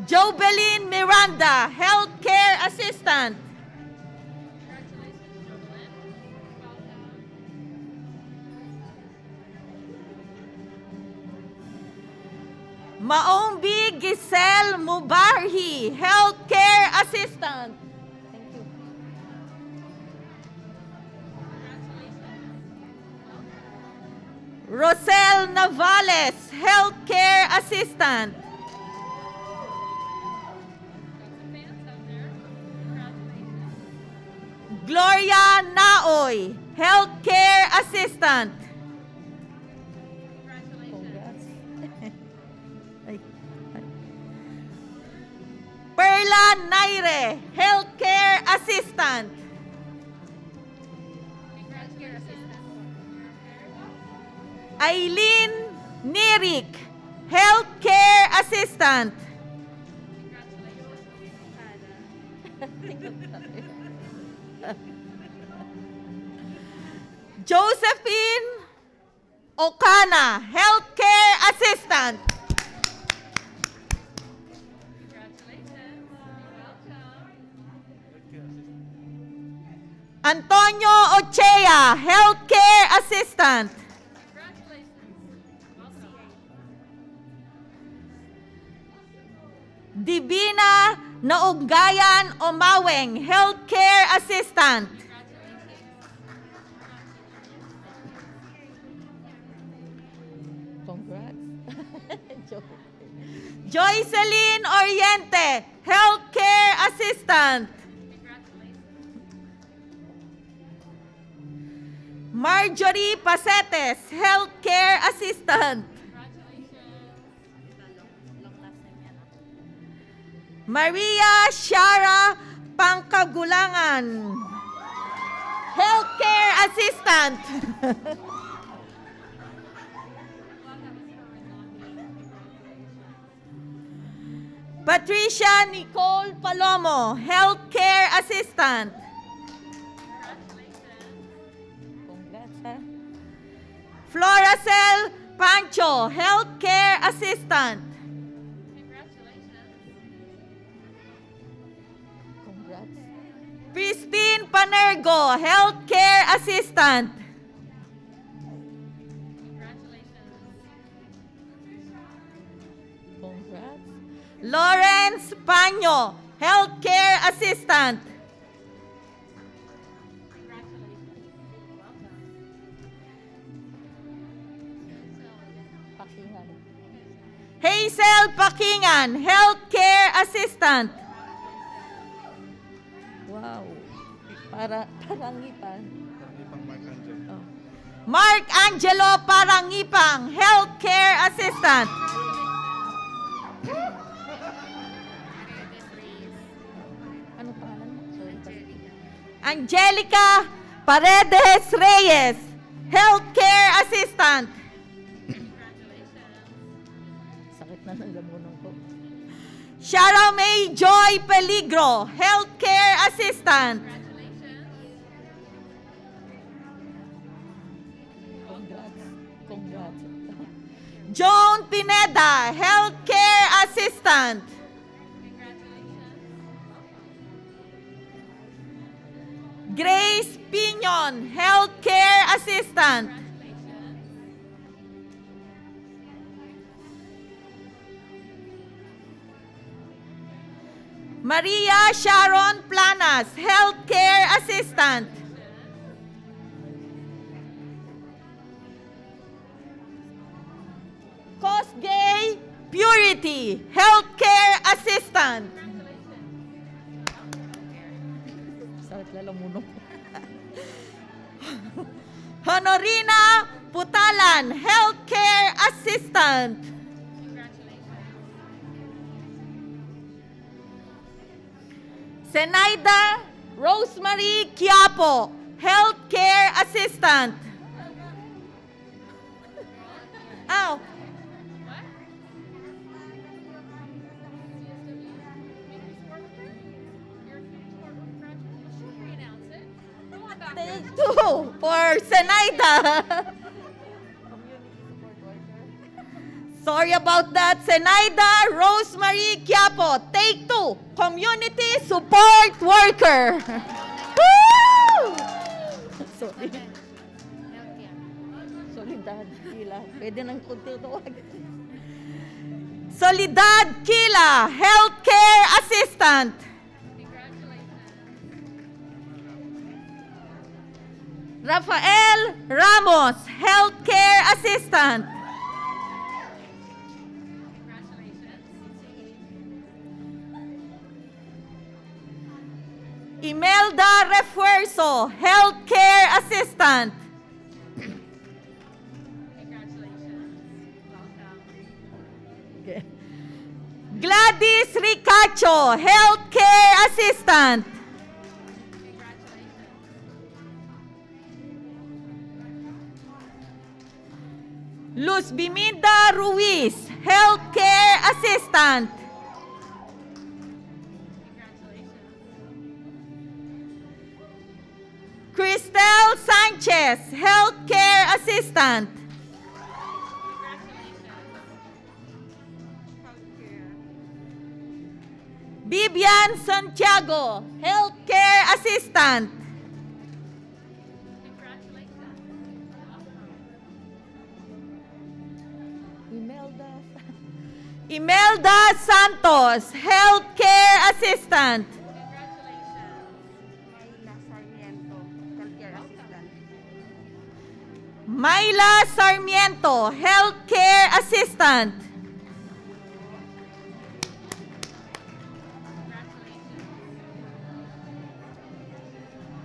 Jobelin Miranda, Healthcare Assistant. Maombi Giselle Mubarhi, Healthcare Assistant. Thank you. Rosel Navales, Healthcare Assistant. Gloria Naoy, Healthcare Assistant. Perla Naire, Healthcare Assistant. Aileen Nirik, Healthcare Assistant. Josephine Okana, Healthcare Assistant. Antonio Ochea, Healthcare Assistant. Divina Nauggayan Omaweng, Healthcare Assistant. Congrats. Joycelyn Oriente, Healthcare Assistant. Marjorie Pacetes, Healthcare Assistant. Maria Shara Pangkagulangan, Healthcare Assistant. Patricia Nicole Palomo, Healthcare Assistant. Floracel Pancho, Healthcare Assistant. Congrats. Christine Panergo, Healthcare Assistant. Congrats. Lawrence Paño, Healthcare Assistant. Hazel Pakingan, Healthcare Assistant. Wow. Parangipan. Oh. Mark Angelo Parangipang, Healthcare Assistant. Ano pangalan mo? Angelica Paredes Reyes, Healthcare Assistant. Sakit na ng lamunan ko. Shara May Joy Peligro, Healthcare Assistant. Congrats. Joan Pineda, Healthcare Assistant. Grace Pinion, Healthcare Assistant. Maria Sharon Planas, Healthcare Assistant. Kosgay Purity, Healthcare Assistant. Sakit lalamuno ko. Honorina Putalan, Healthcare Assistant. Senaida Rosemary Quiapo, Healthcare Assistant. Ow. Take two for Senaida. Sorry about that. Senaida Rosemary Quiapo. Take two. Community Support Worker. Woo! Sorry. Solidad Kila. Pwede nang kunti tawag. Solidad Kila, Healthcare Assistant. Rafael Ramos, Healthcare Assistant. Imelda Refuerzo, Healthcare Assistant. Okay. Gladys Ricacho, Healthcare Assistant. Luz Biminda Ruiz, Healthcare Assistant. Cristel Sanchez, Healthcare Assistant. Vivian Santiago, Healthcare Assistant. Imelda Santos, Healthcare Assistant. Myla Sarmiento, Healthcare Assistant.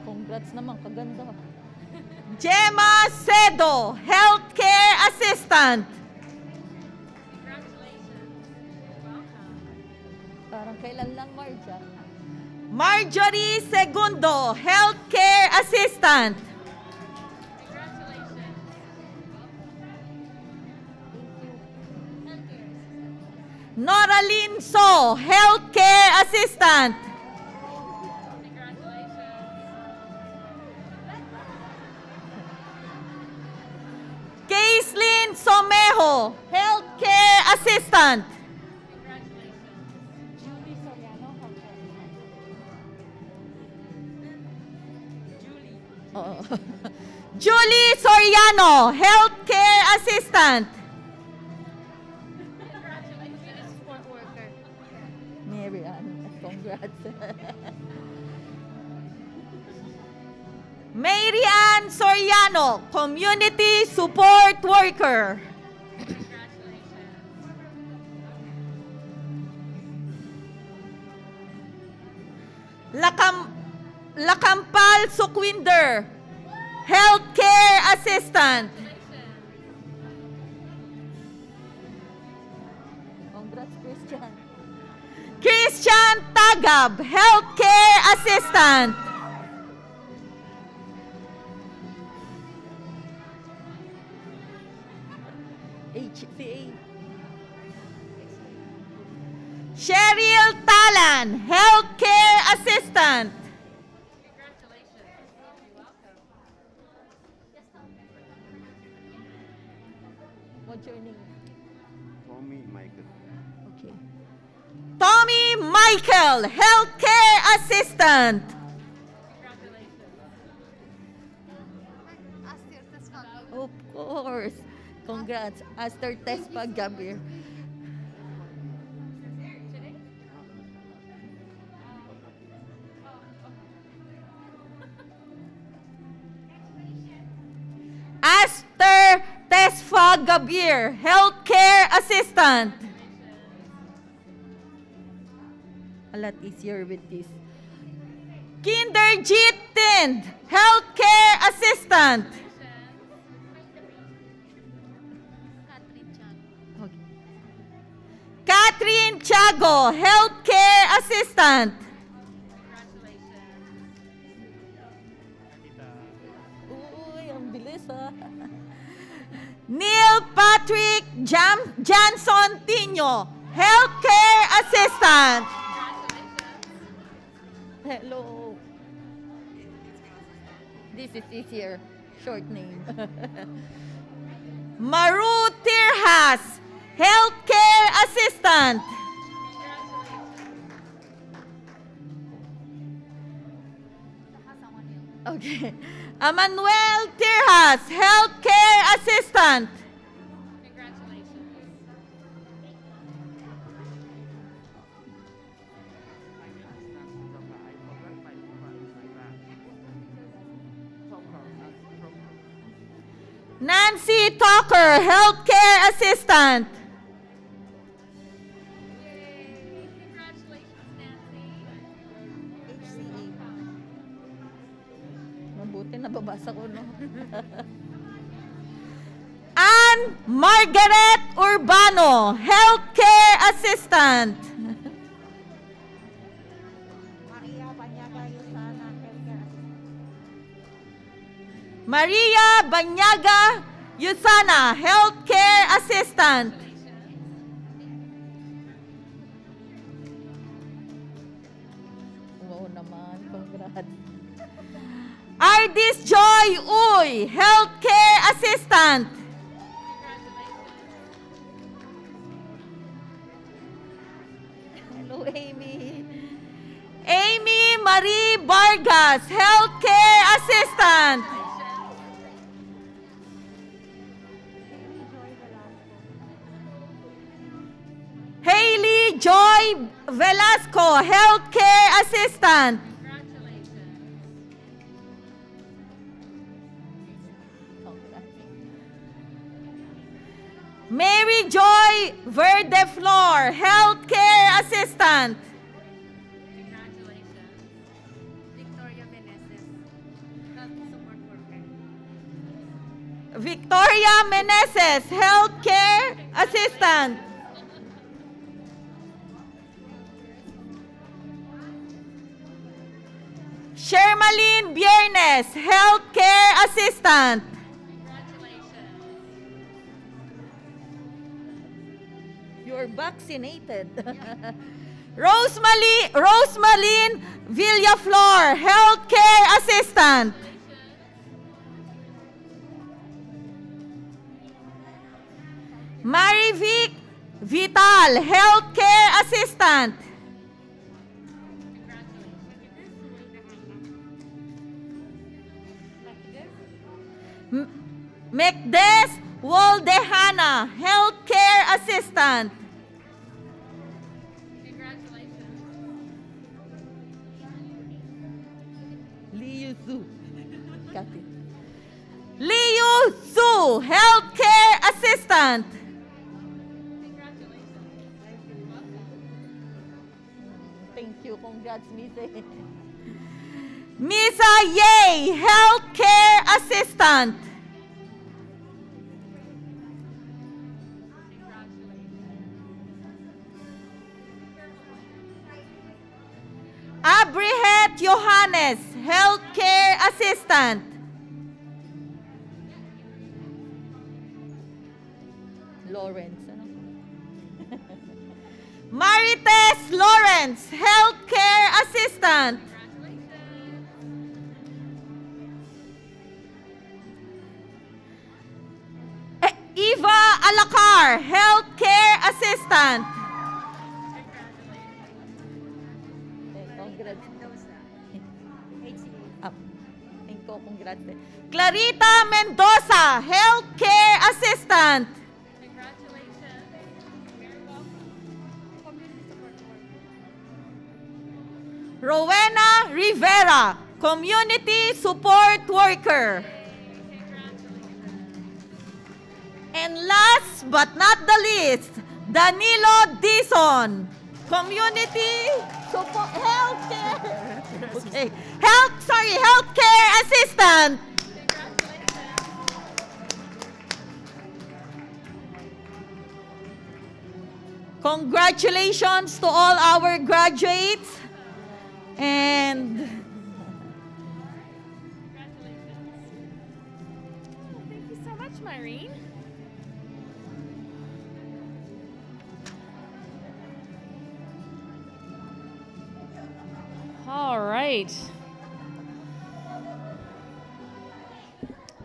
Congrats naman, kaganda. Gemma Cedo, Healthcare Assistant. Parang kailan lang, Marja? Marjorie Segundo, Healthcare Assistant. Noraline So, Healthcare Assistant. Kaislyn Somejo, Healthcare Assistant. Julie Soriano, Healthcare Assistant. Support worker. Mary Ann, congrats. Mary Ann Soriano, Community Support Worker. Lakampal Suquinder, Healthcare Assistant. Congrats, Christian. Christian Tagab, Healthcare Assistant. Cheryl Talan, Healthcare Assistant. What's your name? Tommy Michael. Okay. Tommy Michael, Healthcare Assistant. Of course. Congrats. Aster Tespa Gabir. Aster Tesfa Gabir, Healthcare Assistant. A lot easier with this. Kinderjit Tind, Healthcare Assistant. Okay. Catherine Chago, Healthcare Assistant. Uy, ang bilis ha. Neil Patrick Johnson Tino, Healthcare Assistant. Hello. This is easier. Short name. Maru Tirhas, Healthcare Assistant. Okay. Emmanuel Tirhas, Healthcare Assistant. Nancy Tucker, Healthcare Assistant. Mabuti nababasa ko, no? Ann Margaret Urbano, Healthcare Assistant. Maria Banyaga Yusana, Healthcare Assistant. Wow naman, congrats. Ardis Joy Uy, Healthcare Assistant. Hello, Amy. Amy Marie Vargas, Healthcare Assistant. Hailey Joy Velasco, Healthcare Assistant. Mary Joy Verdeflor, Healthcare Assistant. Congratulations. Victoria Meneses, Health Support Worker. Victoria Meneses, Healthcare Assistant. Shermaline Biernes, Healthcare Assistant. Congratulations. You're vaccinated. Rosemalyn Villaflor, Healthcare Assistant. Marivic Vital, Healthcare Assistant. Mekdes Woldehana, Healthcare Assistant. Congratulations. Liu Su. Liu Su, Healthcare Assistant. Congratulations. Thank you. Congrats, Mise. Misa Ye, Healthcare Assistant. Abrihet Johannes, Healthcare Assistant. Lawrence, ano? Marites Lawrence, Healthcare Assistant. Eva Alacar, Healthcare Assistant. Congrats. Clarita Mendoza, Healthcare Assistant. Congratulations. Very welcome. Community support worker. Rowena Rivera, Community Support Worker. And last but not the least, Danilo Dizon, Community Support Healthcare. Okay. Healthcare Assistant. Congratulations to all our graduates. And Thank you so much, Myrene. All right.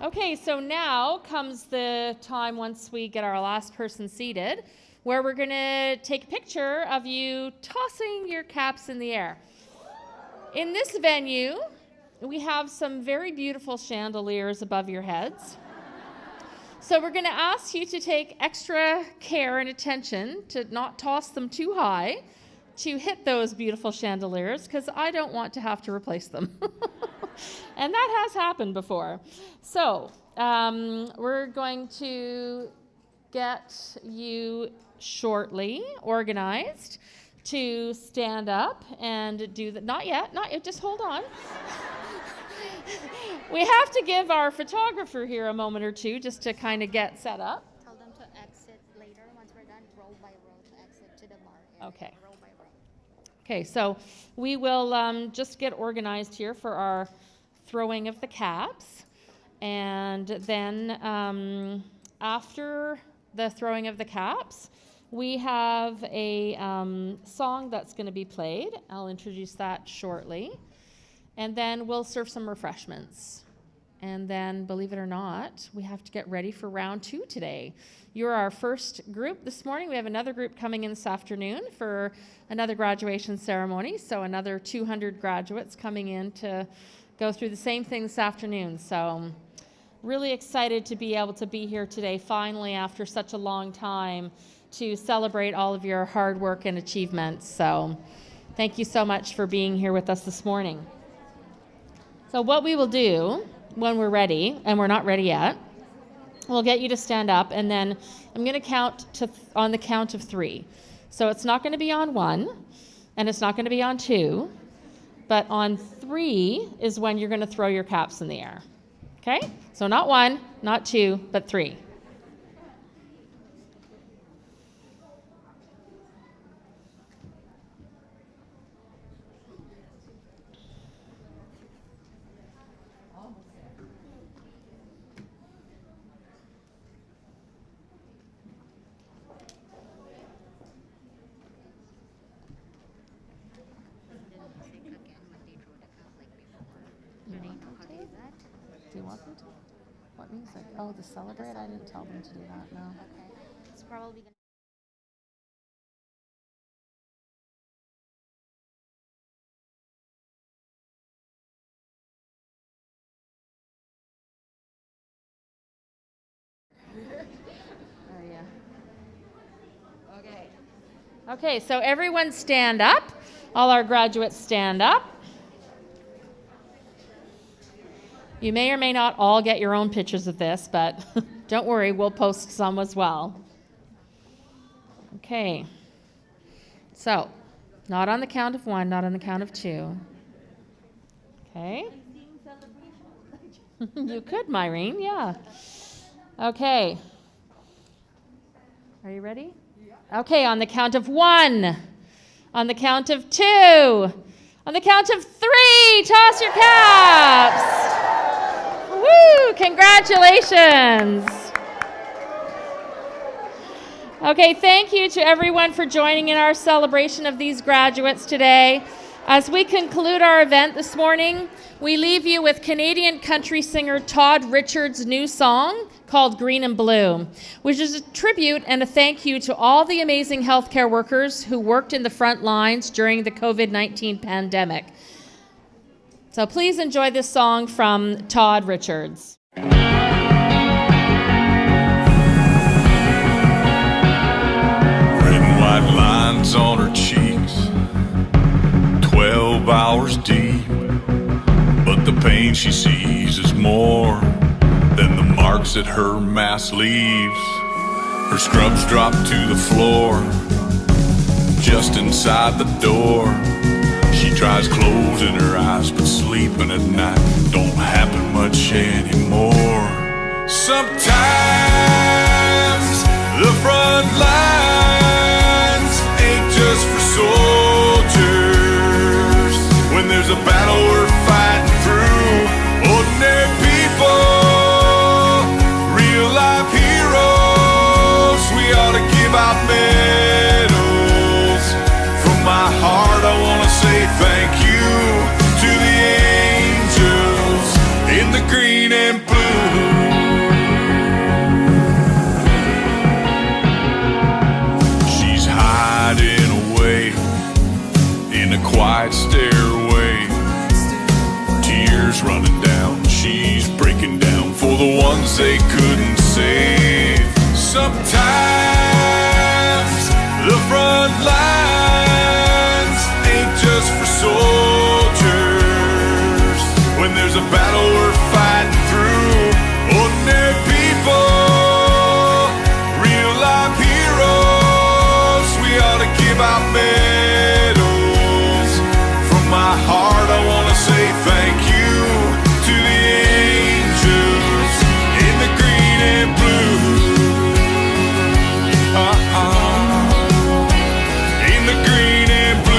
Okay, so now comes the time once we get our last person seated, where we're going to take a picture of you tossing your caps in the air. In this venue, we have some very beautiful chandeliers above your heads. So we're going to ask you to take extra care and attention to not toss them too high, to hit those beautiful chandeliers, because I don't want to have to replace them. And that has happened before. So we're going to get you shortly organized to stand up and do that. Not yet, just hold on. We have to give our photographer here a moment or two just to kind of get set up. Tell them to exit later once we're done, row by row to exit to the bar area. Okay. Row by row. Okay, so we will just get organized here for our throwing of the caps. And then after the throwing of the caps, we have a song that's going to be played. I'll introduce that shortly. And then we'll serve some refreshments. And then, believe it or not, we have to get ready for round 2 today. You're our first group this morning. We have another group coming in this afternoon for another graduation ceremony. So another 200 graduates coming in to go through the same thing this afternoon. So really excited to be able to be here today, finally, after such a long time, to celebrate all of your hard work and achievements. So thank you so much for being here with us this morning. So what we will do when we're ready, and we're not ready yet, we'll get you to stand up, and then I'm going to count on the count of 3. So it's not going to be on 1, and it's not going to be on 2, but on 3 is when you're going to throw your caps in the air. Okay? So not 1, not 2, but 3. Do you want them to? What music? Oh, the Celebrate? I didn't tell them to do that, no. Okay. It's probably gonna. Oh, yeah. Okay. Okay, so everyone stand up. All our graduates stand up. You may or may not all get your own pictures of this, but don't worry, we'll post some as well. Okay. So, not on the count of 1, not on the count of 2. Okay. You could, Myrene, yeah. Okay. Are you ready? Okay, on the count of 1, on the count of 2, on the count of 3, toss your caps. Woo! Congratulations. Okay, thank you to everyone for joining in our celebration of these graduates today. As we conclude our event this morning, we leave you with Canadian country singer Todd Richards' new song called Green and Blue, which is a tribute and a thank you to all the amazing healthcare workers who worked in the front lines during the COVID-19 pandemic. So please enjoy this song from Todd Richards. Red and white lines on her cheeks, 12 hours deep, but the pain she sees is more than the marks that her mask leaves. Her scrubs drop to the floor, just inside the door. She tries closing her eyes, but sleeping at night don't happen much anymore. Sometimes the front lines ain't just for soldiers. When there's a battle we're fighting through, ordinary people, real life heroes, we ought to give out medals. From my heart I want to say thank you to the angels in the green and blue. She's hiding away in a quiet stairway, tears running down. She's breaking down for the ones they couldn't save. Sometimes the front lines ain't just for soldiers. When there's a battle we're fighting through, ordinary people, real life heroes, we ought to give out medals. From my heart I want to say thank you to the angels in the green and blue. In the green and blue.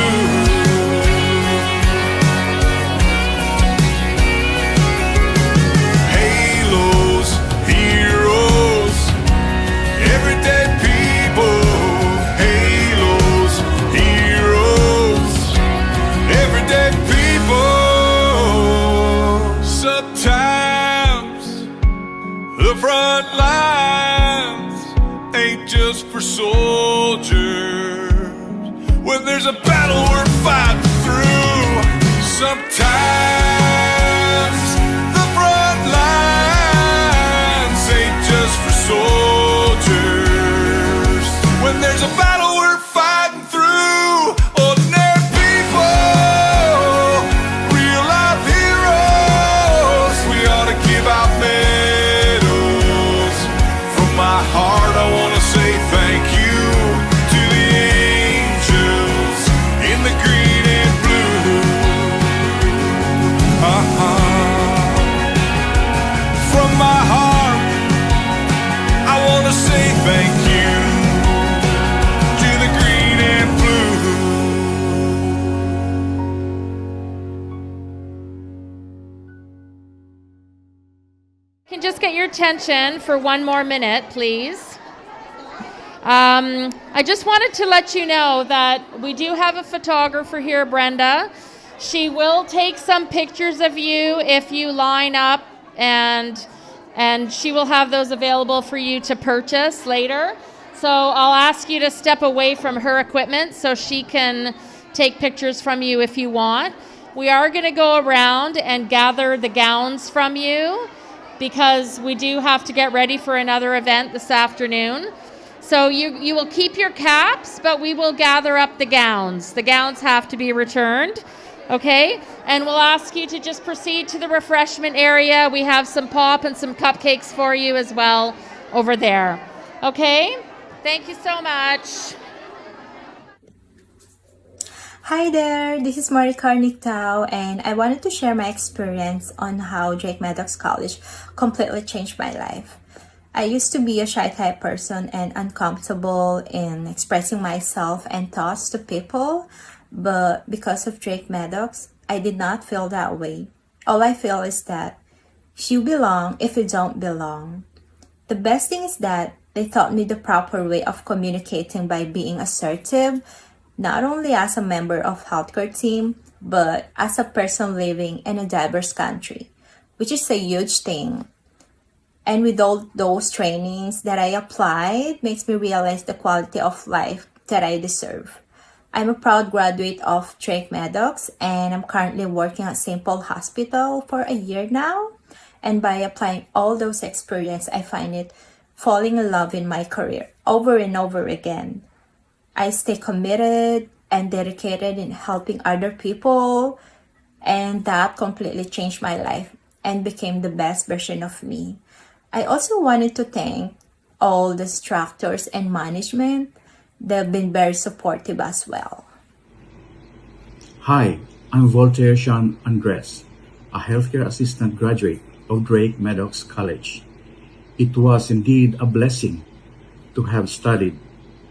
Halos, heroes, everyday people. Halos, heroes, everyday people. Sometimes the front lines ain't just for soldiers. When there's a battle we're fighting through, sometimes the front lines ain't just for soldiers. When there's a battle we're fighting through, ordinary people, real life heroes, we ought to give out medals. From my heart I want to say thank you to the angels in the green and blue. From my heart I want to say thank you to the green and blue. Can just get your attention for one more minute, please. I just wanted to let you know that we do have a photographer here, Brenda. She will take some pictures of you if you line up, and she will have those available for you to purchase later. So I'll ask you to step away from her equipment so she can take pictures from you if you want. We are going to go around and gather the gowns from you because we do have to get ready for another event this afternoon. So you will keep your caps, but we will gather up the gowns. The gowns have to be returned, okay? And we'll ask you to just proceed to the refreshment area. We have some pop and some cupcakes for you as well over there, okay? Thank you so much. Hi there, this is Marika Nictao, and I wanted to share my experience on how Drake Medox College completely changed my life. I used to be a shy type person and uncomfortable in expressing myself and thoughts to people, but because of Drake Medox, I did not feel that way. All I feel is that you belong if you don't belong. The best thing is that They taught me the proper way of communicating by being assertive, not only as a member of healthcare team, but as a person living in a diverse country, which is a huge thing. And with all those trainings that I applied, makes me realize the quality of life that I deserve. I'm a proud graduate of Drake Medox, and I'm currently working at St. Paul Hospital for a year now. And by applying all those experience, I find it falling in love in my career over and over again. I stay committed and dedicated in helping other people, and that completely changed my life and became the best version of me. I also wanted to thank all the instructors and management. They've been very supportive as well. Hi, I'm Voltaire Sean Andres, a healthcare assistant graduate of Drake Medox College. It was indeed a blessing to have studied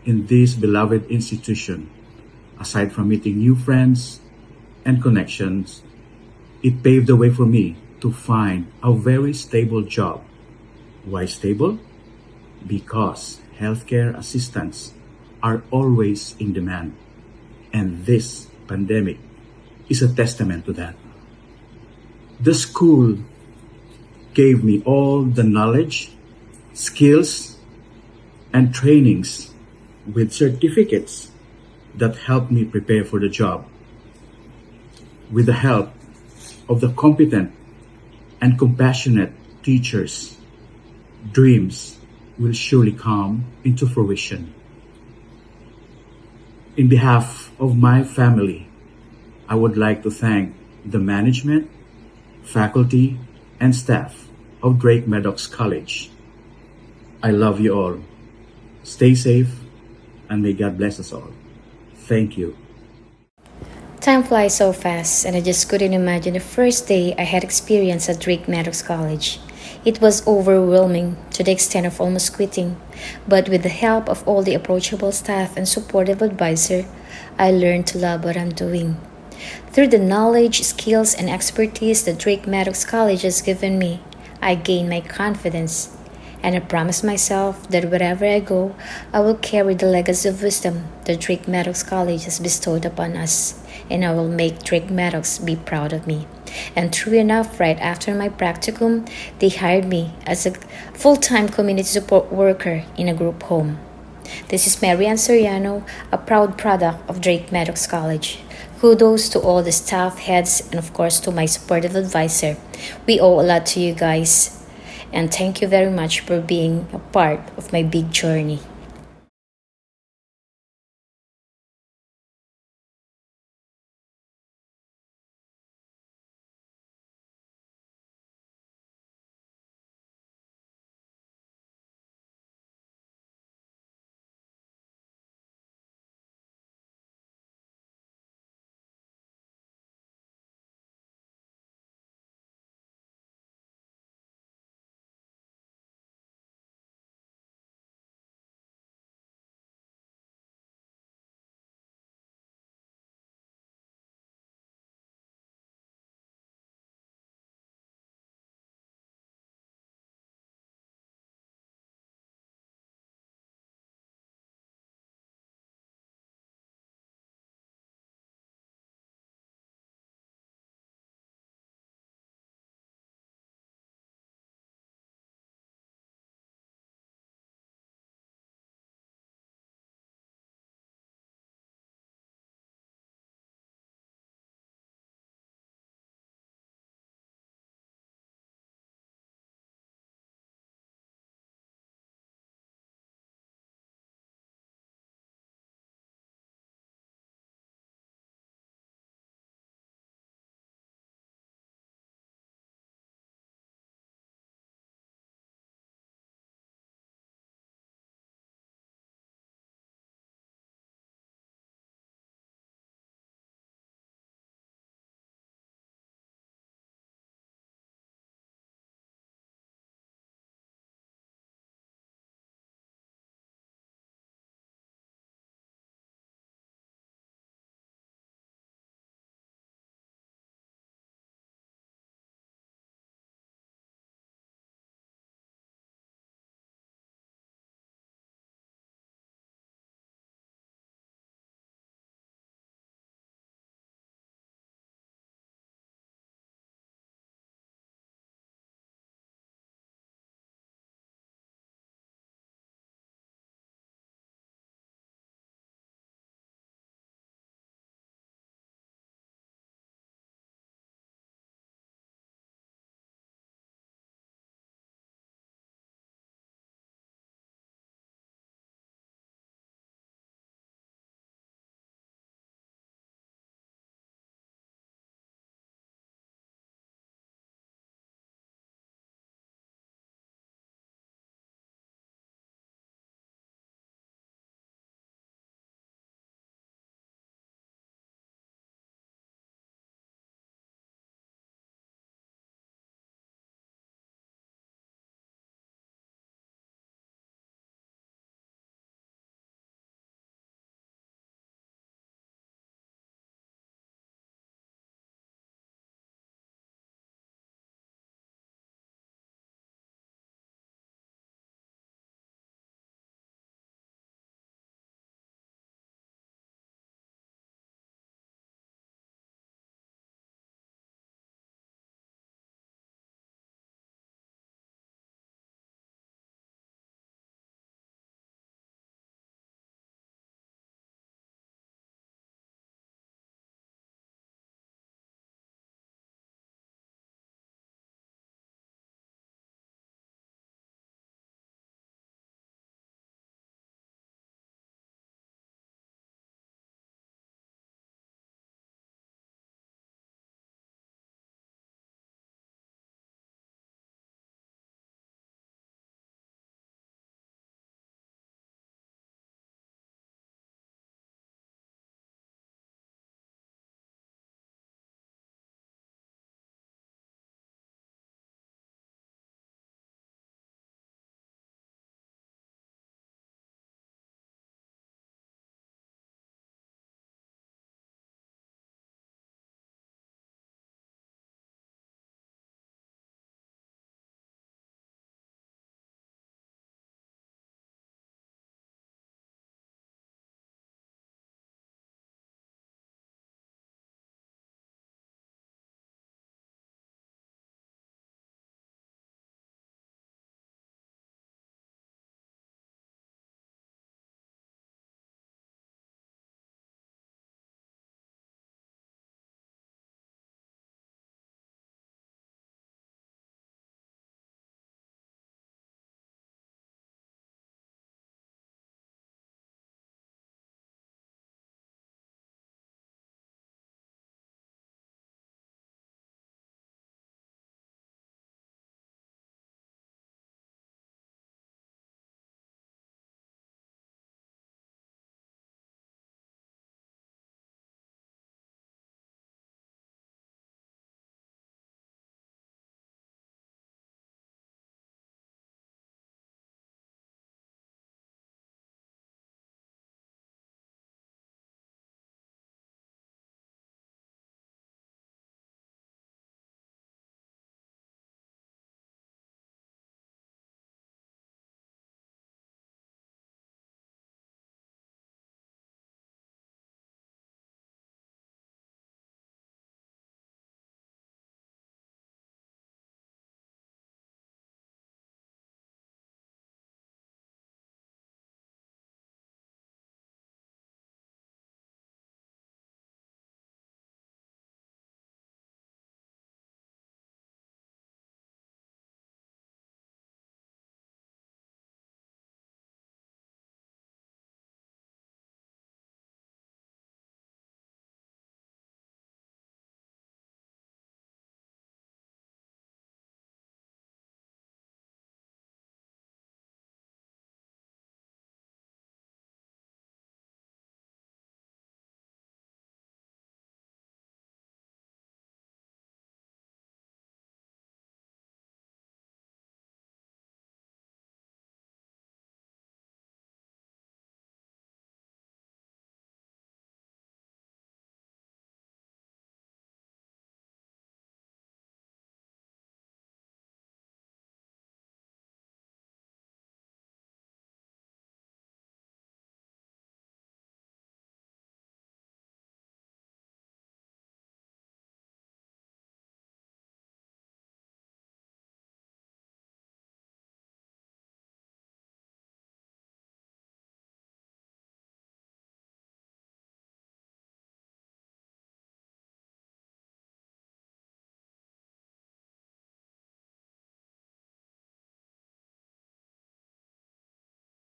in this beloved institution. Aside from meeting new friends and connections, it paved the way for me to find a very stable job. Why stable? Because healthcare assistants are always in demand, and this pandemic is a testament to that. The school gave me all the knowledge, skills, and trainings with certificates that helped me prepare for the job. With the help of the competent and compassionate teachers, dreams will surely come into fruition. In behalf of my family, I would like to thank the management, faculty, and staff of Drake Medox College. I love you all. Stay safe, and may God bless us all. Thank you. Time flies so fast, and I just couldn't imagine the first day I had experience at Drake Medox College. It was overwhelming to the extent of almost quitting, but with the help of all the approachable staff and supportive advisor, I learned to love what I'm doing. Through the knowledge, skills, and expertise that Drake Medox College has given me, I gained my confidence, and I promised myself that wherever I go, I will carry the legacy of wisdom that Drake Medox College has bestowed upon us, and I will make Drake Medox be proud of me. And true enough, right after my practicum, they hired me as a full-time community support worker in a group home. This is Marianne Soriano, a proud product of Drake Medox College. Kudos to all the staff heads and of course to my supportive advisor. We owe a lot to you guys. And thank you very much for being a part of my big journey.